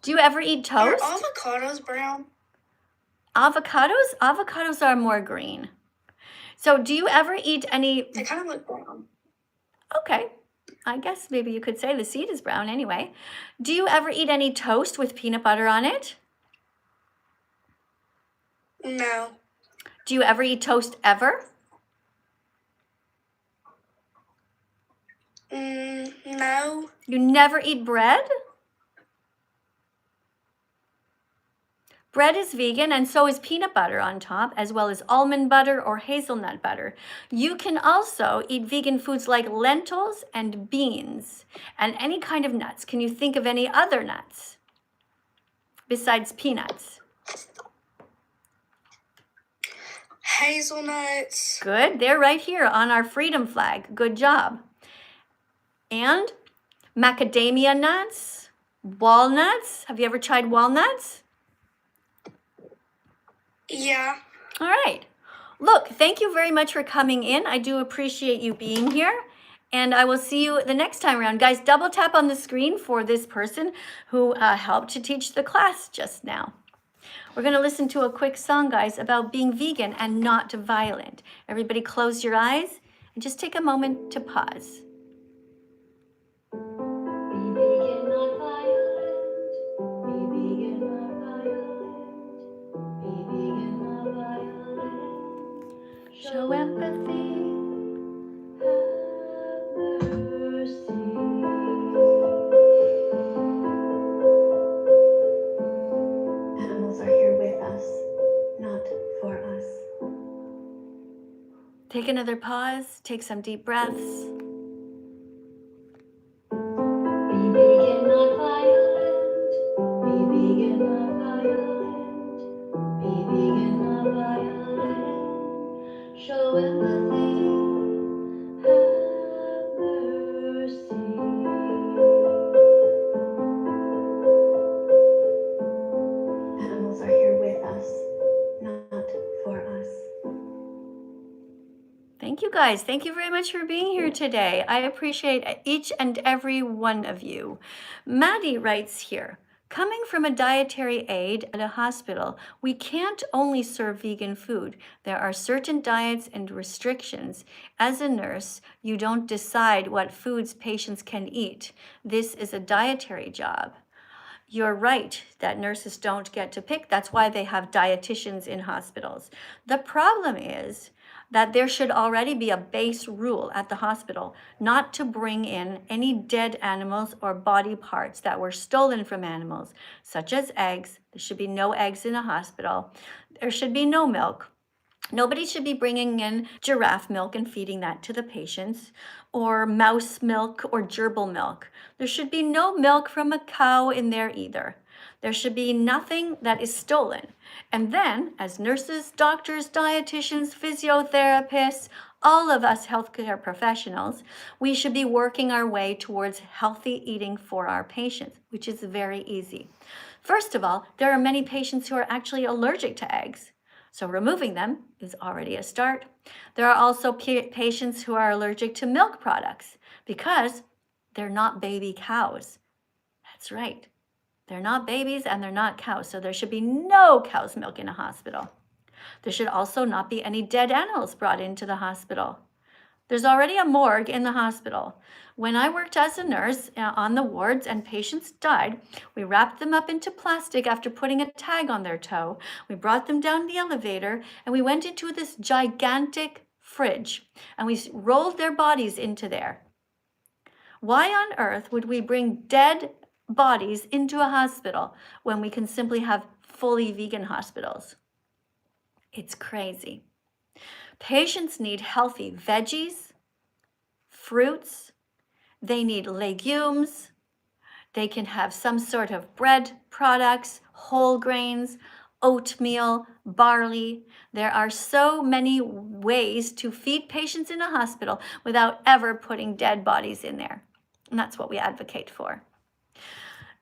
Do you ever eat toast? Are avocados brown? Avocados are more green. So do you ever eat any? They kind of look brown. Okay, I guess maybe you could say the seed is brown anyway. Do you ever eat any toast with peanut butter on it? No. Do you ever eat toast ever? No. You never eat bread? Bread is vegan, and so is peanut butter on top, as well as almond butter or hazelnut butter. You can also eat vegan foods like lentils and beans and any kind of nuts. Can you think of any other nuts besides peanuts? Hazelnuts. Good. They're right here on our freedom flag. Good job. And macadamia nuts, walnuts. Have you ever tried walnuts? Yeah. All right. Look, thank you very much for coming in. I do appreciate you being here. And I will see you the next time around. Guys, double tap on the screen for this person who helped to teach the class just now. We're going to listen to a quick song, guys, about being vegan and not violent. Everybody close your eyes and just take a moment to pause. Be vegan, not violent. Be vegan, not violent. Be vegan, not violent. Show empathy. Have mercy. Animals are here with us, not for us. Take another pause, take some deep breaths. Be vegan, not violent. Be vegan, not violent. Be vegan, not violent. Show empathy. Have mercy. Animals are here with us, not for us. Thank you guys. Thank you very much for being here today. I appreciate each and every one of you. Maddie writes here, coming from a dietary aide at a hospital, we can't only serve vegan food. There are certain diets and restrictions. As a nurse, you don't decide what foods patients can eat. This is a dietary job. You're right that nurses don't get to pick. That's why they have dietitians in hospitals. The problem is that there should already be a base rule at the hospital not to bring in any dead animals or body parts that were stolen from animals, such as eggs. There should be no eggs in a hospital. There should be no milk. Nobody should be bringing in giraffe milk and feeding that to the patients, or mouse milk or gerbil milk. There should be no milk from a cow in there either. There should be nothing that is stolen. And then, as nurses, doctors, dietitians, physiotherapists, all of us healthcare professionals, we should be working our way towards healthy eating for our patients, which is very easy. First of all, there are many patients who are actually allergic to eggs. So removing them is already a start. There are also patients who are allergic to milk products because they're not baby cows. That's right. They're not babies and they're not cows. So there should be no cow's milk in a hospital. There should also not be any dead animals brought into the hospital. There's already a morgue in the hospital. When I worked as a nurse on the wards and patients died, we wrapped them up into plastic after putting a tag on their toe. We brought them down the elevator and we went into this gigantic fridge and we rolled their bodies into there. Why on earth would we bring dead bodies into a hospital when we can simply have fully vegan hospitals? It's crazy. Patients need healthy veggies, fruits, they need legumes, they can have some sort of bread products, whole grains, oatmeal, barley. There are so many ways to feed patients in a hospital without ever putting dead bodies in there. And that's what we advocate for.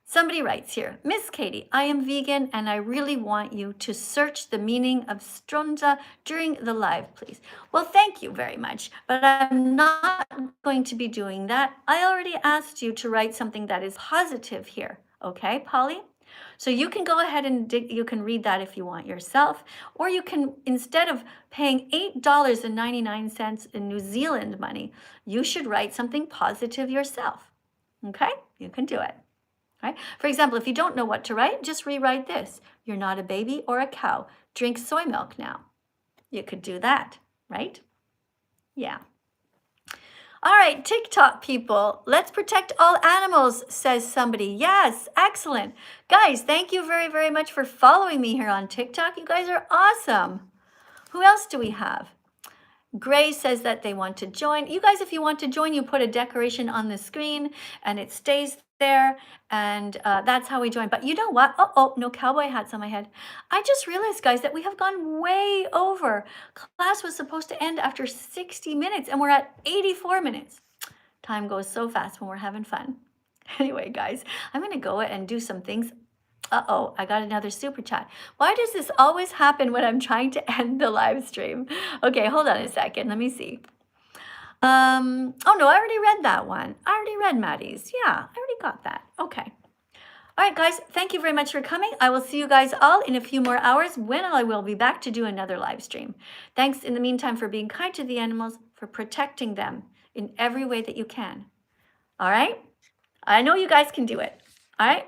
Somebody writes here, Miss Katie, I am vegan and I really want you to search the meaning of stronza during the live, please. Well, thank you very much, but I'm not going to be doing that. I already asked you to write something that is positive here. Okay, Polly? So you can go ahead and you can read that if you want yourself, or you can, instead of paying $8.99 in New Zealand money, you should write something positive yourself. Okay? You can do it. Right? For example, if you don't know what to write, just rewrite this. You're not a baby or a cow. Drink soy milk now. You could do that, right? Yeah. All right, TikTok people, let's protect all animals, says somebody. Yes, excellent. Guys, thank you very, very much for following me here on TikTok. You guys are awesome. Who else do we have? Gray says that they want to join. You guys, if you want to join, you put a decoration on the screen and it stays there, and that's how we join. But you know what? Oh, no cowboy hats on my head. I just realized, guys, that we have gone way over. Class was supposed to end after 60 minutes, and we're at 84 minutes. Time goes so fast when we're having fun. Anyway, guys, I'm going to go and do some things. Uh-oh, I got another super chat. Why does this always happen when I'm trying to end the live stream? Okay, hold on a second. Let me see. Oh no, I already read that one. I already read Maddie's. Yeah, I already got that. Okay. All right, guys, thank you very much for coming. I will see you guys all in a few more hours when I will be back to do another live stream. Thanks in the meantime for being kind to the animals, for protecting them in every way that you can. All right? I know you guys can do it. All right?